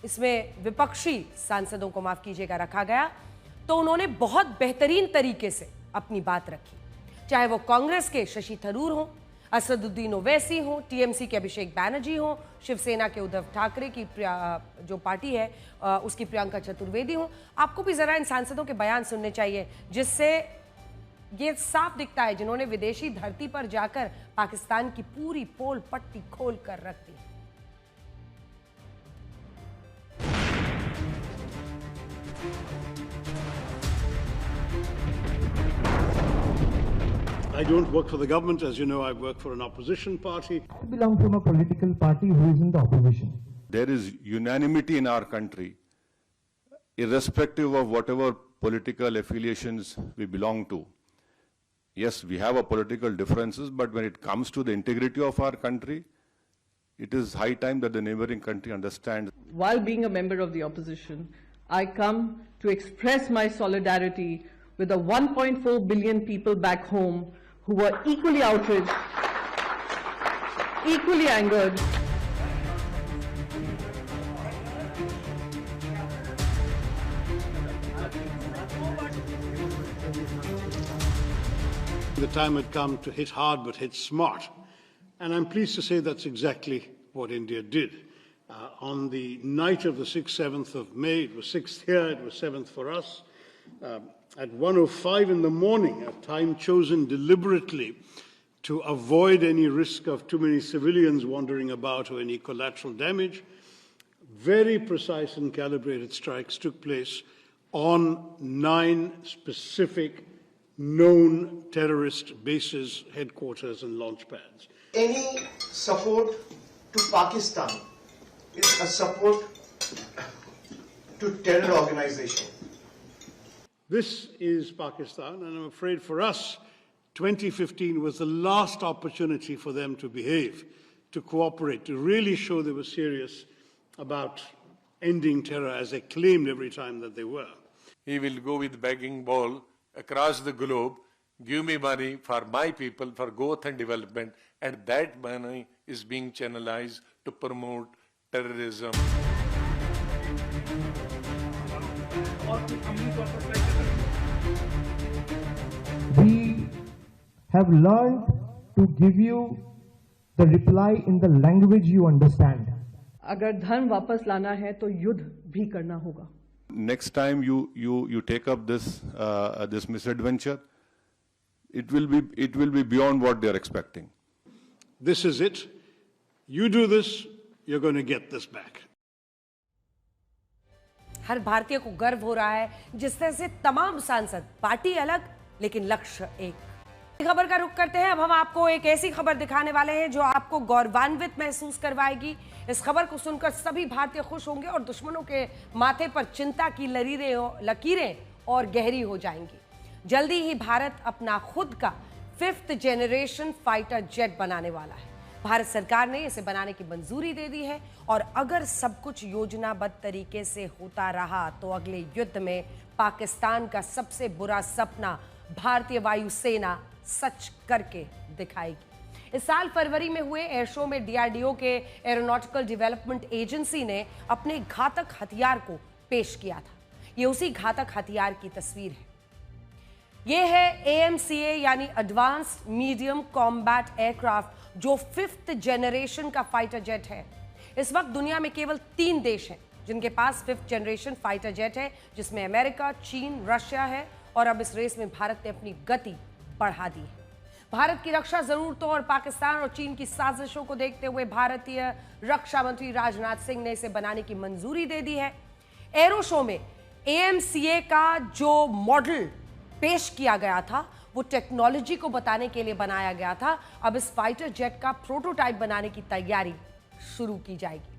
इसमें विपक्षी सांसदों को माफ कीजिएगा रखा गया, तो उन्होंने बहुत बेहतरीन तरीके से अपनी बात रखी। चाहे वो कांग्रेस के शशि थरूर हो, असदुद्दीन ओवैसी हो, टीएमसी के अभिषेक बैनर्जी हो, शिवसेना के उद्धव ठाकरे की जो पार्टी है उसकी प्रियंका चतुर्वेदी हो। आपको भी जरा इन सांसदों के बयान सुनने चाहिए, जिससे ये साफ दिखता है जिन्होंने विदेशी धरती पर जाकर पाकिस्तान की पूरी पोल पट्टी खोल कर रख दी। I don't work for the government, as you know. I work for an opposition party. I belong from a political party who is in the opposition. There is unanimity in our country, irrespective of whatever political affiliations we belong to. Yes, we have political differences, but when it comes to the integrity of our country, it is high time that the neighboring country understands. While being a member of the opposition, I come to express my solidarity with the 1.4 billion people back home who were equally outraged, equally angered. The time had come to hit hard but hit smart. And I'm pleased to say that's exactly what India did. On the night of the 6th, 7th of May, it was 6th here, it was 7th for us, at 1:05 in the morning, a time chosen deliberately to avoid any risk of too many civilians wandering about or any collateral damage, very precise and calibrated strikes took place on 9 specific known terrorist bases, headquarters and launch pads. Any support to Pakistan is a support to terror organization. This is Pakistan, and I'm afraid for us, 2015 was the last opportunity for them to behave, to cooperate, to really show they were serious about ending terror as they claimed every time that they were. He will go with begging bowl across the globe, give me money for my people, for growth and development, and that money is being channelized to promote terrorism. have learned to give you the reply in the language you understand. अगर धर्म वापस लाना है तो युद्ध भी करना होगा. Next time you take up this misadventure, it will be beyond what they are expecting. This is it. You do this, you're going to get this back. हर भारतीय को गर्व हो रहा है जिस तरह से तमाम सांसद, पार्टी अलग लेकिन लक्ष्य एक. खबर का रुख करते हैं. अब हम आपको एक ऐसी खबर दिखाने वाले हैं जो आपको गौरवान्वित महसूस करवाएगी. इस खबर को सुनकर सभी भारतीय खुश होंगे और दुश्मनों के माथे पर चिंता की लकीरें और गहरी हो जाएंगी. जल्दी ही भारत अपना खुद का 5th जनरेशन फाइटर जेट बनाने वाला है. भारत सरकार ने इसे बनाने की मंजूरी दे दी है और अगर सब कुछ योजनाबद्ध तरीके से होता रहा तो अगले युद्ध में पाकिस्तान का सबसे बुरा सपना भारतीय वायुसेना सच करके दिखाएगी. इस साल फरवरी में हुए एयर शो में डीआरडीओ के एरोनॉटिकल डेवलपमेंट एजेंसी ने अपने घातक हथियार को पेश किया था. ये उसी घातक हथियार की तस्वीर है. ये है AMCA यानी एडवांस्ड मीडियम कॉम्बैट एयरक्राफ्ट जो 5th जनरेशन का फाइटर जेट है. इस वक्त दुनिया में केवल 3 देश हैं जिनके पास 5th जनरेशन फाइटर जेट है, जिसमें अमेरिका, चीन, रशिया है और अब इस रेस में भारत ने अपनी गति बढ़ा दी है. भारत की रक्षा जरूरतों और पाकिस्तान और चीन की साजिशों को देखते हुए भारतीय रक्षा मंत्री राजनाथ सिंह ने इसे बनाने की मंजूरी दे दी है. एरो शो में AMCA का जो मॉडल पेश किया गया था वो टेक्नोलॉजी को बताने के लिए बनाया गया था. अब इस फाइटर जेट का प्रोटोटाइप बनाने की तैयारी शुरू की जाएगी.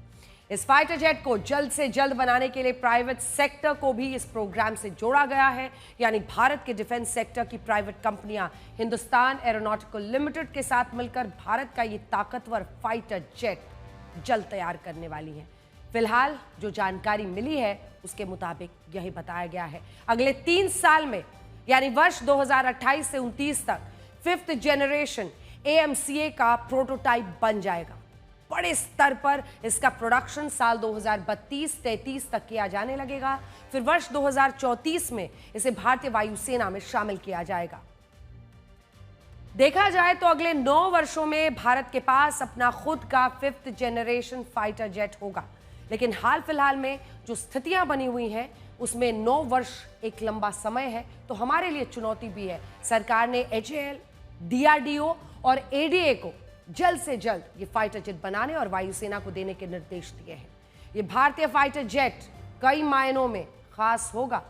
इस फाइटर जेट को जल्द से जल्द बनाने के लिए प्राइवेट सेक्टर को भी इस प्रोग्राम से जोड़ा गया है. यानी भारत के डिफेंस सेक्टर की प्राइवेट कंपनियां हिंदुस्तान एरोनॉटिकल लिमिटेड के साथ मिलकर भारत का ये ताकतवर फाइटर जेट जल्द तैयार करने वाली हैं. फिलहाल जो जानकारी मिली है उसके मुताबिक यही बताया गया है अगले 3 साल में यानी वर्ष 2028 से 29 तक 5th जनरेशन AMCA का प्रोटोटाइप बन जाएगा. बड़े स्तर पर इसका प्रोडक्शन साल 2032-33 तक किया जाने लगेगा. फिर वर्ष 2034 में इसे भारतीय वायुसेना में शामिल किया जाएगा. देखा जाए तो अगले 9 वर्षों में भारत के पास अपना खुद का 5th जनरेशन फाइटर जेट होगा. लेकिन हाल फिलहाल में जो स्थितियां बनी हुई हैं उसमें 9 वर्ष एक लंबा समय है, तो हमारे लिए चुनौती भी है. सरकार ने HAL, DRDO और ADA को जल्द से जल्द ये फाइटर जेट बनाने और वायुसेना को देने के निर्देश दिए हैं. ये भारतीय फाइटर जेट कई मायनों में खास होगा.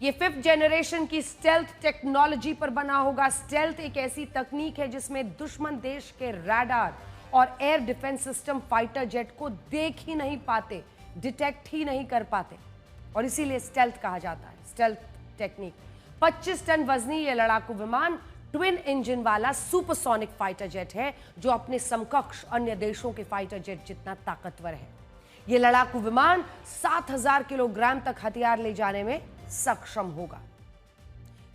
ये 5th जनरेशन की स्टेल्थ टेक्नोलॉजी पर बना होगा. स्टेल्थ एक ऐसी तकनीक है जिसमें दुश्मन देश के रडार और air defence system fighter jet को देख ही नहीं पाते, डिटेक्ट ही नहीं कर पाते और इसीलिए स्टेल्थ कहा जाता है. Stealth technique. 25 टन वजनी ये लड़ाकू विमान ट्विन इंजन वाला सुपरसोनिक फाइटर जेट है जो अपने समकक्ष अन्य देशों के फाइटर जेट जितना ताकतवर है. ये लड़ाकू विमान 7000 किलोग्राम तक हथियार ले जाने में सक्षम होगा.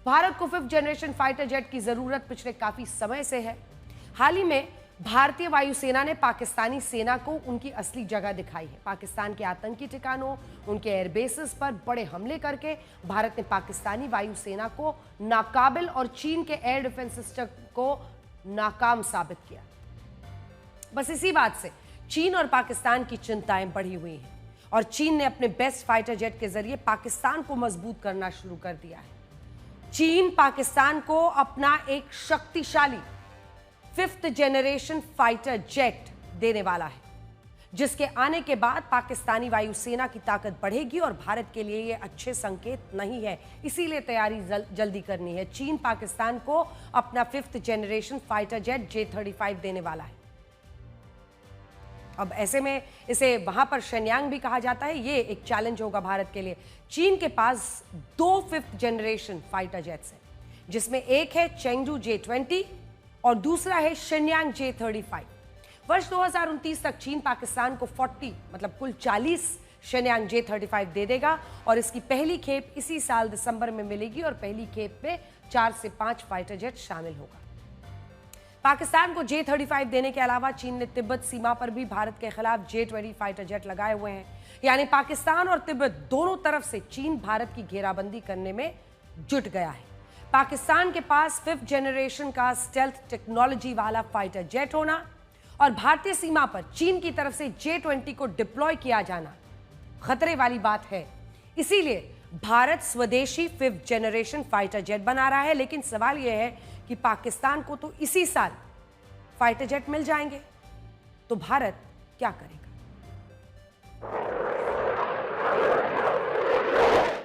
भारत को 5th जनरेशन फाइटर जेट की जरूरत पिछले काफी समय से है. हाल ही में भारतीय वायुसेना ने पाकिस्तानी सेना को उनकी असली जगह दिखाई है. पाकिस्तान के आतंकी ठिकानों, उनके एयरबेसेस पर बड़े हमले करके भारत ने पाकिस्तानी वायुसेना को नाकाबिल और चीन के एयर डिफेंस सिस्टम को नाकाम साबित किया. बस इसी बात से चीन और पाकिस्तान की चिंताएं बढ़ी हुई हैं और चीन ने अपने बेस्ट फाइटर जेट के जरिए पाकिस्तान को मजबूत करना शुरू कर दिया है. चीन पाकिस्तान को अपना एक शक्तिशाली 5th जनरेशन फाइटर जेट देने वाला है जिसके आने के बाद पाकिस्तानी वायुसेना की ताकत बढ़ेगी और भारत के लिए यह अच्छे संकेत नहीं है. इसीलिए तैयारी जल्दी करनी है. चीन पाकिस्तान को अपना 5th generation fighter jet J-35 देने वाला है. अब ऐसे में इसे वहां पर शेन्यांग भी कहा जाता है. ये एक चैलेंज होगा भारत के लिए. चीन के पास 2 5th जनरेशन फाइटर जेट्स हैं जिसमें एक है चेंगडू J-20 और दूसरा है शेन्यांग J-35. वर्ष 2029 तक चीन पाकिस्तान को 40 मतलब कुल 40 शेन्यांग J-35 दे देगा और इसकी पहली खेप इसी साल दिसंबर में मिलेगी और पहली खेप में 4 से 5 फाइटर जेट शामिल होगा. पाकिस्तान को J-35 देने के अलावा चीन ने तिब्बत सीमा पर भी भारत के खिलाफ J-20 फाइटर जेट लगाए हुए हैं. यानी पाकिस्तान और तिब्बत दोनों तरफ से चीन भारत की घेराबंदी करने में जुट गया है. पाकिस्तान के पास 5th जनरेशन का स्टेल्थ टेक्नोलॉजी वाला फाइटर जेट होना और भारतीय सीमा पर चीन की तरफ से J-20 को डिप्लॉय किया जाना खतरे वाली बात है। इसीलिए भारत स्वदेशी 5th जनरेशन फाइटर जेट बना रहा है। लेकिन सवाल यह है कि पाकिस्तान को तो इसी साल फाइटर जेट मिल जाएंगे, तो भारत क्या करेगा?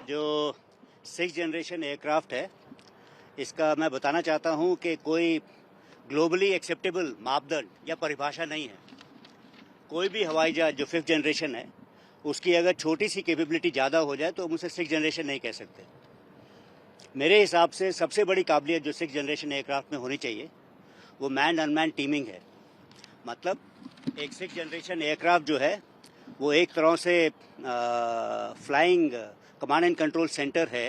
जो 6th जनरेशन एयरक्राफ्ट है, इसका मैं बताना चाहता हूं कि कोई ग्लोबली एक्सेप्टेबल मापदंड या परिभाषा नहीं है। कोई भी हवाई जहाज जो 5th जनरेशन है, उसकी अगर छोटी सी कैपेबिलिटी ज़्यादा हो जाए तो हम उसे 6th जनरेशन नहीं कह सकते। मेरे हिसाब से सबसे बड़ी काबिलियत जो 6th जनरेशन एयरक्राफ्ट में होनी चाहिए वो मैन अनमैन टीमिंग है। मतलब एक 6th जनरेशन एयरक्राफ्ट जो है वो एक तरह से flying command and control centre है,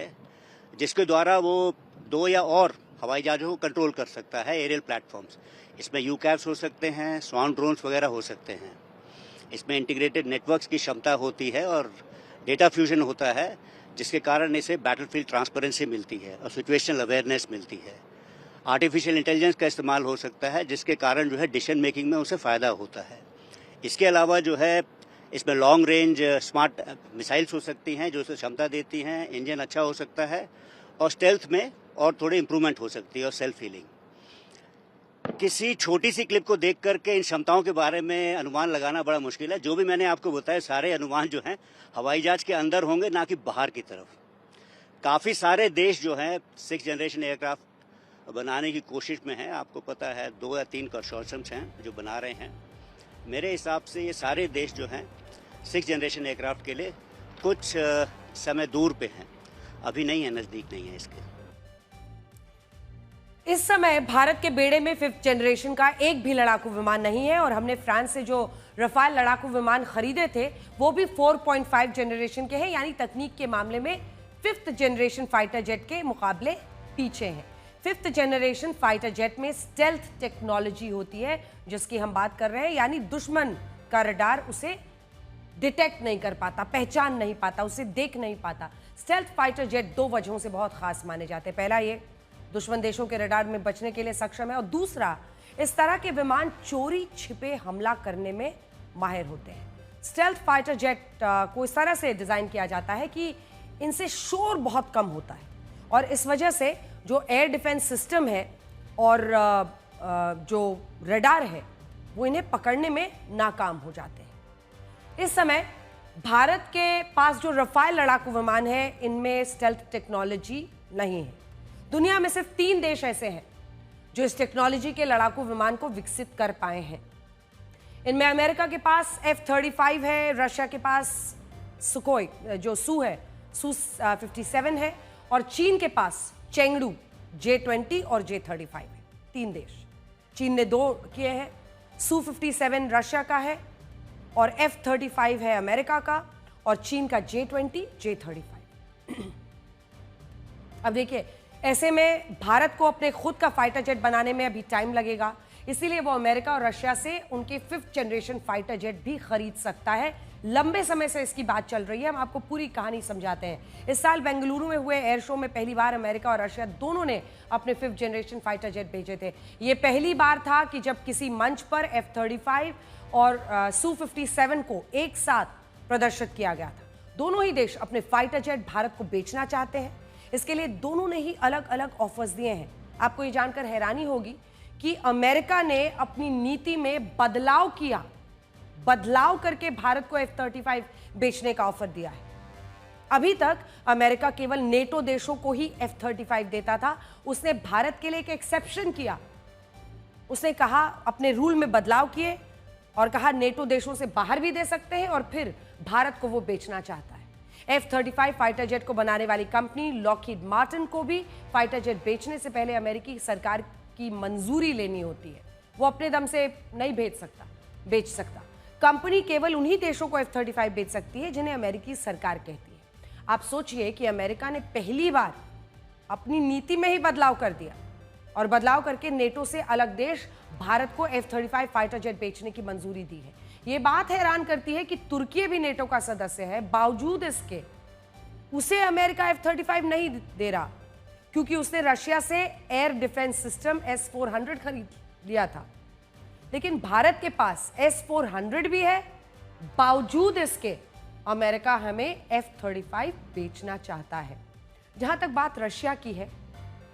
जिसके द्वारा वो 2 या और हवाई जहाज़ों को कंट्रोल कर सकता है, एरियल प्लेटफॉर्म्स। इसमें यूकैव्स हो सकते हैं, स्वान ड्रोन्स वगैरह हो सकते हैं। इसमें इंटीग्रेटेड नेटवर्क्स की क्षमता होती है और डेटा फ्यूजन होता है, जिसके कारण इसे बैटलफील्ड ट्रांसपेरेंसी मिलती है और सिचुएशनल अवेयरनेस मिलती है। आर्टिफिशियल इंटेलिजेंस का इस्तेमाल हो सकता है, जिसके कारण जो है डिसीजन मेकिंग में उसे फ़ायदा होता है। इसके अलावा जो है इसमें लॉन्ग रेंज स्मार्ट मिसाइल्स हो सकती हैं जो उसे क्षमता देती हैं, इंजन अच्छा हो सकता है और स्टेल्थ में और थोड़ी इंप्रूवमेंट हो सकती है और सेल्फ हीलिंग। किसी छोटी सी क्लिप को देख करके इन क्षमताओं के बारे में अनुमान लगाना बड़ा मुश्किल है। जो भी मैंने आपको बताया सारे अनुमान जो हैं हवाई जहाज के अंदर होंगे, ना कि बाहर की तरफ। काफ़ी सारे देश जो हैं 6th जनरेशन एयरक्राफ्ट बनाने की कोशिश में हैं। आपको पता है 2 या 3 कंसोर्शियम्स हैं जो बना रहे हैं। मेरे हिसाब से ये सारे देश जो हैं 6th जनरेशन एयरक्राफ्ट के लिए कुछ समय दूर पे हैं, अभी नहीं है, नज़दीक नहीं है इसके। इस समय भारत के बेड़े में 5th जनरेशन का एक भी लड़ाकू विमान नहीं है और हमने फ्रांस से जो रफाल लड़ाकू विमान खरीदे थे वो भी 4.5 जनरेशन के हैं, यानी तकनीक के मामले में 5th जनरेशन फाइटर जेट के मुकाबले पीछे हैं। 5th जनरेशन फाइटर जेट में स्टेल्थ टेक्नोलॉजी होती है जिसकी हम बात कर रहे हैं, यानी दुश्मन का रडार उसे डिटेक्ट नहीं कर पाता, पहचान नहीं पाता, उसे देख नहीं पाता। स्टेल्थ फाइटर जेट 2 वजहों से बहुत खास माने जाते हैं। पहला, ये दुश्मन देशों के रडार में बचने के लिए सक्षम है और दूसरा, इस तरह के विमान चोरी छिपे हमला करने में माहिर होते हैं। स्टेल्थ फाइटर जेट को इस तरह से डिज़ाइन किया जाता है कि इनसे शोर बहुत कम होता है और इस वजह से जो एयर डिफेंस सिस्टम है और जो रडार है वो इन्हें पकड़ने में नाकाम हो जाते हैं। इस समय भारत के पास जो रफाल लड़ाकू विमान है इनमें स्टेल्थ टेक्नोलॉजी नहीं है। दुनिया में सिर्फ 3 देश ऐसे हैं जो इस टेक्नोलॉजी के लड़ाकू विमान को विकसित कर पाए हैं। इनमें अमेरिका के पास F-35 है, रशिया के पास सुकोई जो सू है, Su-57 है और चीन के पास चेंगडू J-20 और J-35 है। 3 देश, चीन ने 2 किए हैं। Su-57 रशिया का है और F-35 है अमेरिका का और चीन का J-20, J-35। अब देखिए, ऐसे में भारत को अपने खुद का फाइटर जेट बनाने में अभी टाइम लगेगा, इसीलिए वो अमेरिका और रशिया से उनके 5th जनरेशन फाइटर जेट भी खरीद सकता है। लंबे समय से इसकी बात चल रही है, हम आपको पूरी कहानी समझाते हैं। इस साल बेंगलुरु में हुए एयर शो में पहली बार अमेरिका और रशिया दोनों ने अपने 5th जनरेशन फाइटर जेट भेजे थे। ये पहली बार था कि जब किसी मंच पर F-35 और Su-57 को एक साथ प्रदर्शित किया गया था। दोनों ही देश अपने फाइटर जेट भारत को बेचना चाहते हैं। इसके लिए दोनों ने ही अलग अलग ऑफर्स दिए हैं। आपको ये जानकर हैरानी होगी कि अमेरिका ने अपनी नीति में बदलाव किया, बदलाव करके भारत को F-35 बेचने का ऑफर दिया है। अभी तक अमेरिका केवल नेटो देशों को ही F-35 देता था। उसने भारत के लिए एक एक्सेप्शन किया। उसने कहा, अपने रूल में बदलाव किए और कहा नेटो देशों से बाहर भी दे सकते हैं और फिर भारत को वो बेचना चाहता है। F-35 फाइटर जेट को बनाने वाली कंपनी लॉकहीड मार्टिन को भी फाइटर जेट बेचने से पहले अमेरिकी सरकार की मंजूरी लेनी होती है। वो अपने दम से नहीं बेच सकता। कंपनी केवल उन्हीं देशों को F-35 बेच सकती है जिन्हें अमेरिकी सरकार कहती है। आप सोचिए कि अमेरिका ने पहली बार अपनी नीति में ही बदलाव कर दिया और बदलाव करके नेटो से अलग देश भारत को F-35 फाइटर जेट बेचने की मंजूरी दी है। ये बात हैरान करती है कि तुर्की भी नेटो का सदस्य है, बावजूद इसके उसे अमेरिका F-35 नहीं दे रहा, क्योंकि उसने रशिया से एयर डिफेंस सिस्टम S-400 खरीद लिया था। लेकिन भारत के पास S-400 भी है, बावजूद इसके अमेरिका हमें F-35 बेचना चाहता है। जहां तक बात रशिया की है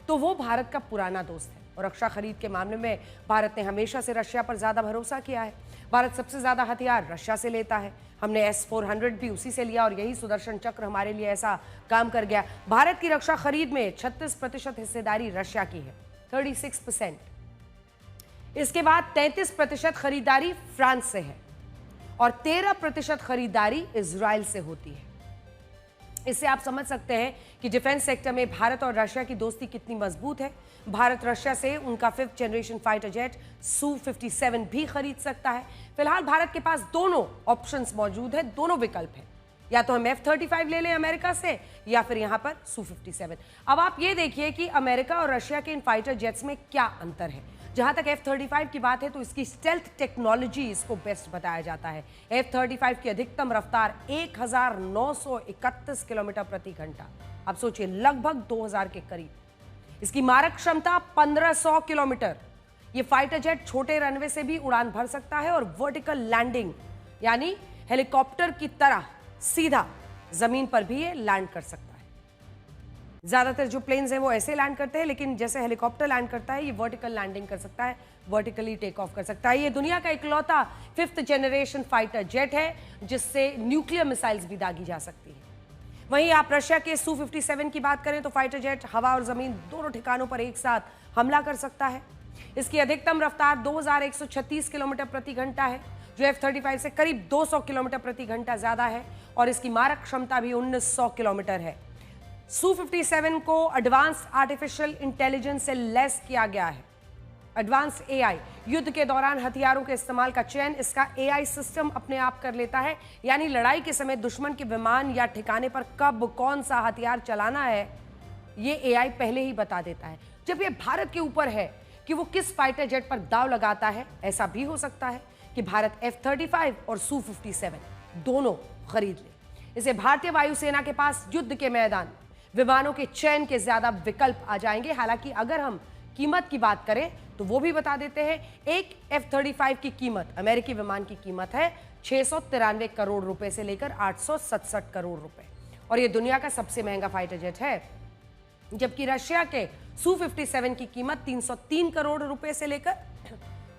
तो वो भारत का पुराना दोस्त है और रक्षा खरीद के मामले में भारत ने हमेशा से रशिया पर ज्यादा भरोसा किया है। भारत सबसे ज्यादा हथियार रशिया से लेता है। हमने S-400 भी उसी से लिया और यही सुदर्शन चक्र हमारे लिए ऐसा काम कर गया। भारत की रक्षा खरीद में 36% हिस्सेदारी रशिया की है, 36%। इसके बाद 33% खरीदारी फ्रांस से है और 13% खरीदारी इजराइल से होती है। इससे आप समझ सकते हैं कि डिफेंस सेक्टर में भारत और रशिया की दोस्ती कितनी मजबूत है। भारत रशिया से उनका 5th generation fighter jet Su-57 भी खरीद सकता है। फिलहाल भारत के पास दोनों ऑप्शंस मौजूद है, दोनों विकल्प हैं। या तो हम F-35 ले लें अमेरिका से या फिर यहां पर Su-57। अब आप ये देखिए कि अमेरिका और रशिया के इन फाइटर जेट्स में क्या अंतर है। जहां तक F-35 की बात है तो इसकी स्टेल्थ टेक्नोलॉजी इसको बेस्ट बताया जाता है। F-35 की अधिकतम रफ्तार 1931 किलोमीटर प्रति घंटा। अब सोचिए, लगभग 2000 के करीब। इसकी मारक क्षमता 1500 किलोमीटर। ये फाइटर जेट छोटे रनवे से भी उड़ान भर सकता है और वर्टिकल लैंडिंग यानी हेलीकॉप्टर की तरह सीधा जमीन पर भी ये लैंड कर सकता है। ज्यादातर जो प्लेन्स हैं वो ऐसे लैंड करते हैं, लेकिन जैसे हेलीकॉप्टर लैंड करता है ये वर्टिकल लैंडिंग कर सकता है, वर्टिकली टेक ऑफ कर सकता है। ये दुनिया का इकलौता 5th जनरेशन फाइटर जेट है जिससे न्यूक्लियर मिसाइल्स भी दागी जा सकती है। वहीं आप रशिया के Su-57 की बात करें तो फाइटर जेट हवा और जमीन दोनों ठिकानों पर एक साथ हमला कर सकता है। इसकी अधिकतम रफ्तार 2136 किलोमीटर प्रति घंटा है, जो F-35 से करीब 200 किलोमीटर प्रति घंटा ज्यादा है और इसकी मारक क्षमता भी 1900 किलोमीटर है। Su-57 को एडवांस आर्टिफिशियल इंटेलिजेंस से लैस किया गया है। एडवांस AI युद्ध के दौरान हथियारों के इस्तेमाल का चयन इसका AI सिस्टम अपने आप कर लेता है, यानी लड़ाई के समय दुश्मन के विमान या ठिकाने पर कब कौन सा हथियार चलाना है ये AI पहले ही बता देता है। जब ये भारत के ऊपर है कि वो किस फाइटर जेट पर दाव लगाता है। ऐसा भी हो सकता है कि भारत F-35 और Su-57 दोनों खरीद ले। इसे भारतीय वायुसेना के पास युद्ध के मैदान विमानों के चयन के ज्यादा विकल्प आ जाएंगे। हालांकि अगर हम कीमत की बात करें तो वो भी बता देते हैं। एक F-35 की कीमत, अमेरिकी विमान की कीमत है 693 करोड़ रुपए से लेकर 867 करोड़ रुपए और ये दुनिया का सबसे महंगा फाइटर जेट है। जबकि रशिया के Su-57 की कीमत 303 करोड़ रुपए से लेकर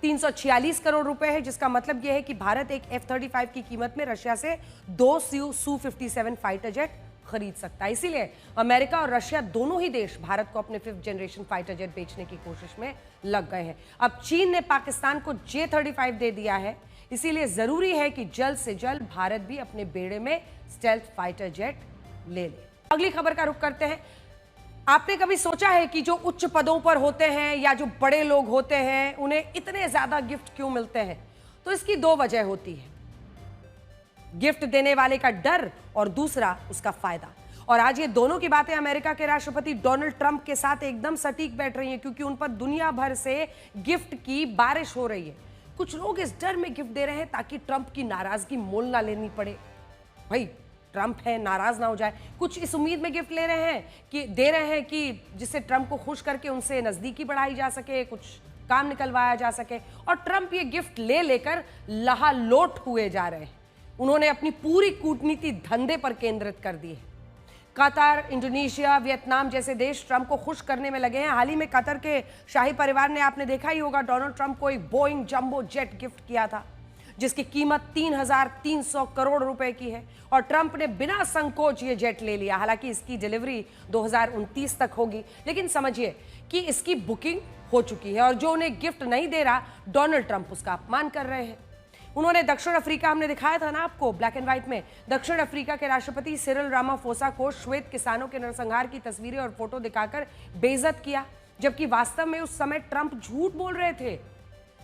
346 करोड़ रुपए है, जिसका मतलब यह है कि भारत एक F-35 की कीमत में रशिया से 2 Su-57 फाइटर जेट खरीद सकता है। इसीलिए अमेरिका और रशिया दोनों ही देश भारत को अपने 5th जनरेशन फाइटर जेट बेचने की कोशिश में लग गए हैं। अब चीन ने पाकिस्तान को J-35 दे दिया है, इसीलिए जरूरी है कि जल्द से जल्द भारत भी अपने बेड़े में स्टेल्थ फाइटर जेट ले ले। अगली खबर का रुख करते हैं। आपने कभी सोचा है कि जो उच्च पदों पर होते हैं या जो बड़े लोग होते हैं उन्हें इतने ज्यादा गिफ्ट क्यों मिलते हैं? तो इसकी दो वजह होती है, गिफ्ट देने वाले का डर और दूसरा उसका फायदा। और आज ये दोनों की बातें अमेरिका के राष्ट्रपति डोनाल्ड ट्रंप के साथ एकदम सटीक बैठ रही हैं, क्योंकि उन पर दुनिया भर से गिफ्ट की बारिश हो रही है। कुछ लोग इस डर में गिफ्ट दे रहे हैं ताकि ट्रंप की नाराजगी मोल ना लेनी पड़े। भाई ट्रंप है, नाराज ना हो जाए। कुछ इस उम्मीद में गिफ्ट ले रहे हैं कि दे रहे हैं कि जिससे ट्रंप को खुश करके उनसे नजदीकी बढ़ाई जा सके, कुछ काम निकलवाया जा सके। और ट्रंप ये गिफ्ट ले लेकर लहालोट हुए जा रहे हैं। उन्होंने अपनी पूरी कूटनीति धंधे पर केंद्रित कर दी है। कतर, इंडोनेशिया, वियतनाम जैसे देश ट्रंप को खुश करने में लगे हैं। हाल ही में कतर के शाही परिवार ने, आपने देखा ही होगा, डोनाल्ड ट्रंप को एक बोइंग जंबो जेट गिफ्ट किया था जिसकी कीमत 3,300 करोड़ रुपए की है और ट्रंप ने बिना संकोच ये जेट ले लिया। हालांकि इसकी डिलीवरी 2029 तक होगी, लेकिन समझिए कि इसकी बुकिंग हो चुकी है और जो उन्हें गिफ्ट नहीं दे रहा, डोनाल्ड ट्रंप उसका अपमान कर रहे हैं। उन्होंने दक्षिण अफ्रीका, हमने दिखाया था ना आपको ब्लैक एंड व्हाइट में, दक्षिण अफ्रीका के राष्ट्रपति सिरिल रामाफोसा को श्वेत किसानों के नरसंहार की तस्वीरें और फोटो दिखाकर बेइज्जत किया, जबकि वास्तव में उस समय ट्रंप झूठ बोल रहे थे,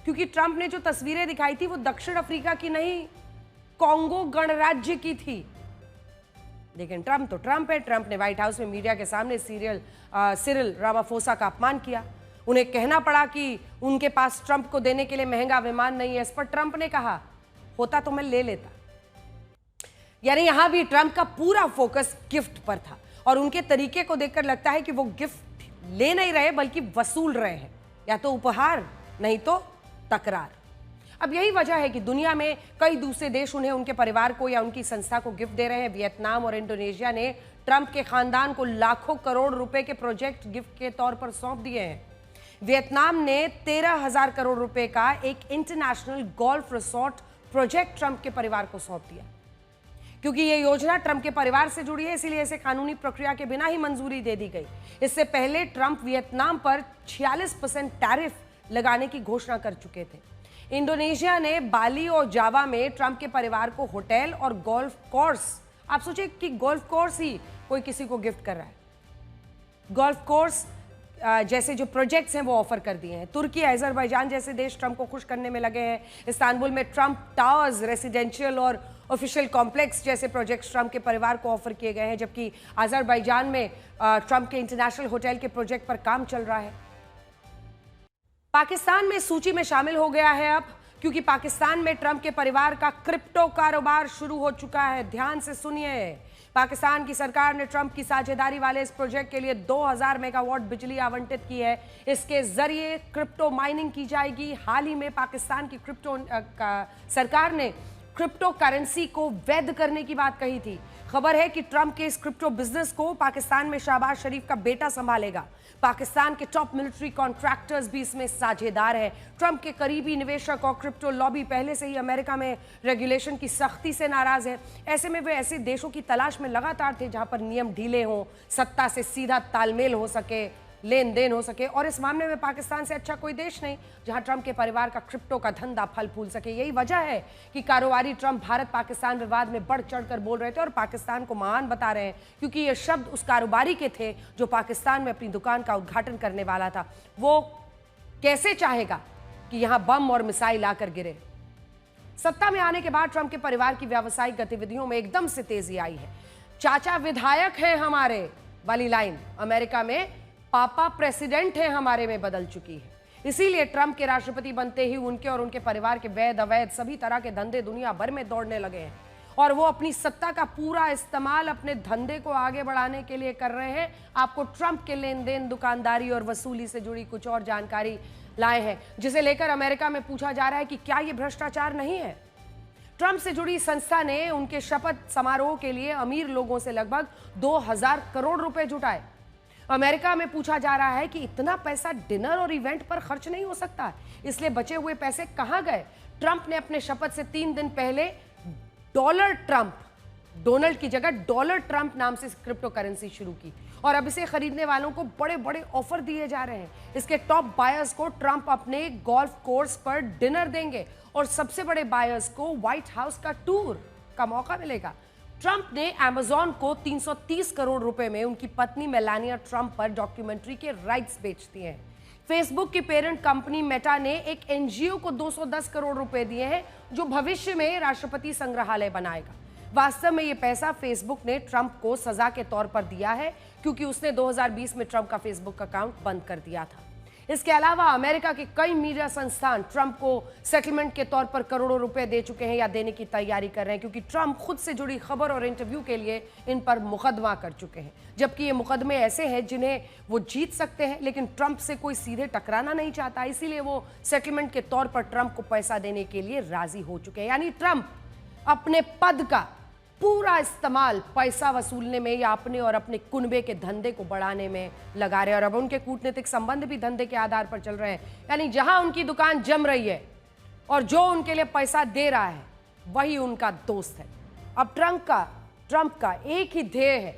क्योंकि ट्रंप ने जो तस्वीरें दिखाई थी वो दक्षिण अफ्रीका की नहीं, कांगो गणराज्य की थी। लेकिन ट्रंप तो ट्रंप है। ट्रंप ने व्हाइट हाउस में मीडिया के सामने सिरिल रामाफोसा का अपमान किया। उन्हें कहना पड़ा कि उनके पास ट्रंप को देने के लिए महंगा विमान नहीं है। इस पर ट्रंप ने कहा, होता तो मैं ले लेता। यानी यहां भी ट्रंप का पूरा फोकस गिफ्ट पर था और उनके तरीके को देखकर लगता है कि वो गिफ्ट ले नहीं रहे बल्कि वसूल रहे हैं, या तो उपहार नहीं तो तकरार। अब यही वजह है कि दुनिया में कई दूसरे देश उन्हें उनके परिवार को या उनकी संस्था को गिफ्ट दे रहे हैं। वियतनाम और इंडोनेशिया ने ट्रंप के खानदान को लाखों करोड़ रुपए के प्रोजेक्ट गिफ्ट के तौर पर सौंप दिए हैं। वियतनाम ने 13,000 करोड़ रुपए का एक international golf resort project Trump के परिवार को सौंप दिया। क्योंकि यह योजना ट्रंप के परिवार से जुड़ी है, इसीलिए इसे कानूनी प्रक्रिया के बिना ही मंजूरी दे दी गई। इससे पहले ट्रंप वियतनाम पर 46% टैरिफ लगाने की घोषणा कर चुके थे। इंडोनेशिया ने बाली और जावा में ट्रंप के परिवार को होटल और गोल्फ कोर्स, आप सोचिए कि गोल्फ कोर्स ही कोई किसी को गिफ्ट कर रहा है, गोल्फ कोर्स जैसे जो प्रोजेक्ट्स हैं वो ऑफर कर दिए हैं। तुर्की, अजरबैजान जैसे देश ट्रंप को खुश करने में लगे हैं। इस्तांबुल में ट्रंप टावर्स, रेसिडेंशियल और ऑफिशियल कॉम्प्लेक्स जैसे प्रोजेक्ट्स ट्रंप के परिवार को ऑफर किए गए हैं, जबकि अजरबैजान में ट्रंप के इंटरनेशनल होटल के प्रोजेक्ट पर काम चल रहा है। पाकिस्तान में सूची में शामिल हो गया है अब, क्योंकि पाकिस्तान में ट्रंप के परिवार का क्रिप्टो कारोबार शुरू हो चुका है। ध्यान से सुनिए, पाकिस्तान की सरकार ने ट्रंप की साझेदारी वाले इस प्रोजेक्ट के लिए 2000 मेगावाट बिजली आवंटित की है। इसके जरिए क्रिप्टो माइनिंग की जाएगी। हाल ही में पाकिस्तान की सरकार ने क्रिप्टो करेंसी को वैध करने की बात कही थी। खबर है कि ट्रंप के इस क्रिप्टो बिजनेस को पाकिस्तान में शहबाज शरीफ का बेटा संभालेगा। पाकिस्तान के टॉप मिलिट्री कॉन्ट्रैक्टर्स भी इसमें साझेदार हैं। ट्रंप के करीबी निवेशक और क्रिप्टो लॉबी पहले से ही अमेरिका में रेगुलेशन की सख्ती से नाराज है। ऐसे में वे ऐसे देशों की तलाश में लगातार थे जहां पर नियम ढीले हों, सत्ता से सीधा तालमेल हो सके, लेन देन हो सके, और इस मामले में पाकिस्तान से अच्छा कोई देश नहीं जहां ट्रंप के परिवार का क्रिप्टो का धंधा फल फूल सके। यही वजह है कि कारोबारी ट्रंप भारत पाकिस्तान विवाद में बढ़ चढ़कर बोल रहे थे और पाकिस्तान को महान बता रहे हैं, क्योंकि ये शब्द उस कारोबारी के थे जो पाकिस्तान में अपनी दुकान का उद्घाटन करने वाला था। वो कैसे चाहेगा कि यहां बम और मिसाइल आकर गिरे। सत्ता में आने के बाद ट्रंप के परिवार की व्यावसायिक गतिविधियों में एकदम से तेजी आई है। चाचा विधायक हैं हमारे वाली लाइन अमेरिका में पापा प्रेसिडेंट है हमारे में बदल चुकी है। इसीलिए ट्रंप के राष्ट्रपति बनते ही उनके और उनके परिवार के वैध अवैध सभी तरह के धंधे दुनिया भर में दौड़ने लगे हैं, और वो अपनी सत्ता का पूरा इस्तेमाल अपने धंधे को आगे बढ़ाने के लिए कर रहे हैं। आपको ट्रंप के लेन देन, दुकानदारी और वसूली से जुड़ी कुछ और जानकारी लाए हैं, जिसे लेकर अमेरिका में पूछा जा रहा है कि क्या ये भ्रष्टाचार नहीं है। ट्रंप से जुड़ी संस्था ने उनके शपथ समारोह के लिए अमीर लोगों से लगभग 2000 करोड़ रुपए जुटाए। अमेरिका में पूछा जा रहा है कि इतना पैसा डिनर और इवेंट पर खर्च नहीं हो सकता, इसलिए बचे हुए पैसे कहां गए। ट्रंप ने अपने शपथ से 3 दिन पहले डॉलर ट्रंप, डोनाल्ड की जगह डॉलर ट्रंप नाम से क्रिप्टो करेंसी शुरू की, और अब इसे खरीदने वालों को बड़े बड़े ऑफर दिए जा रहे हैं। इसके टॉप बायर्स को ट्रंप अपने गोल्फ कोर्स पर डिनर देंगे, और सबसे बड़े बायर्स को व्हाइट हाउस का टूर का मौका मिलेगा। ट्रंप ने अमेज़न को 330 करोड़ रुपए में उनकी पत्नी मेलानिया ट्रंप पर डॉक्यूमेंट्री के राइट्स बेच दिए हैं। फेसबुक की पेरेंट कंपनी मेटा ने एक एनजीओ को 210 करोड़ रुपए दिए हैं, जो भविष्य में राष्ट्रपति संग्रहालय बनाएगा। वास्तव में यह पैसा फेसबुक ने ट्रंप को सजा के तौर पर दिया है, क्योंकि उसने 2020 में ट्रंप का फेसबुक अकाउंट बंद कर दिया था। इसके अलावा अमेरिका के कई मीडिया संस्थान ट्रंप को सेटलमेंट के तौर पर करोड़ों रुपए दे चुके हैं या देने की तैयारी कर रहे हैं, क्योंकि ट्रंप खुद से जुड़ी खबर और इंटरव्यू के लिए इन पर मुकदमा कर चुके हैं। जबकि ये मुकदमे ऐसे हैं जिन्हें वो जीत सकते हैं, लेकिन ट्रंप से कोई सीधे टकराना नहीं चाहता, इसीलिए वो सेटलमेंट के तौर पर ट्रंप को पैसा देने के लिए राजी हो चुके हैं। यानी ट्रंप अपने पद का पूरा इस्तेमाल पैसा वसूलने में या अपने और अपने कुनबे के धंधे को बढ़ाने में लगा रहे हैं, और अब उनके कूटनीतिक संबंध भी धंधे के आधार पर चल रहे हैं। यानी जहां उनकी दुकान जम रही है और जो उनके लिए पैसा दे रहा है वही उनका दोस्त है। अब ट्रंप का एक ही ध्येय है,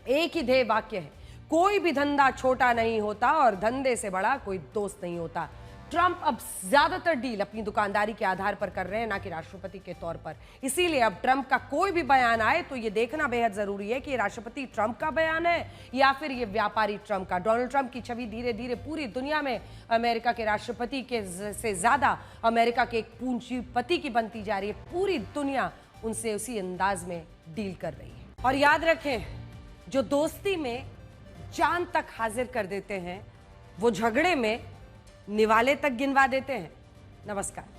एक ही ध्येय वाक्य है, कोई भी धंधा छोटा नहीं होता और धंधे से बड़ा कोई दोस्त नहीं होता। ट्रंप अब ज्यादातर डील अपनी दुकानदारी के आधार पर कर रहे हैं, ना कि राष्ट्रपति के तौर पर। इसीलिए अब ट्रंप का कोई भी बयान आए तो ये देखना बेहद जरूरी है कि ये राष्ट्रपति ट्रंप का बयान है या फिर ये व्यापारी ट्रंप का। डोनाल्ड ट्रंप की छवि धीरे धीरे पूरी दुनिया में अमेरिका के राष्ट्रपति के से ज्यादा अमेरिका के एक पूंजीपति की बनती जा रही है। पूरी दुनिया उनसे उसी अंदाज में डील कर रही है। और याद रखें, जो दोस्ती में जान तक हाजिर कर देते हैं वो झगड़े में निवाले तक गिनवा देते हैं। नमस्कार।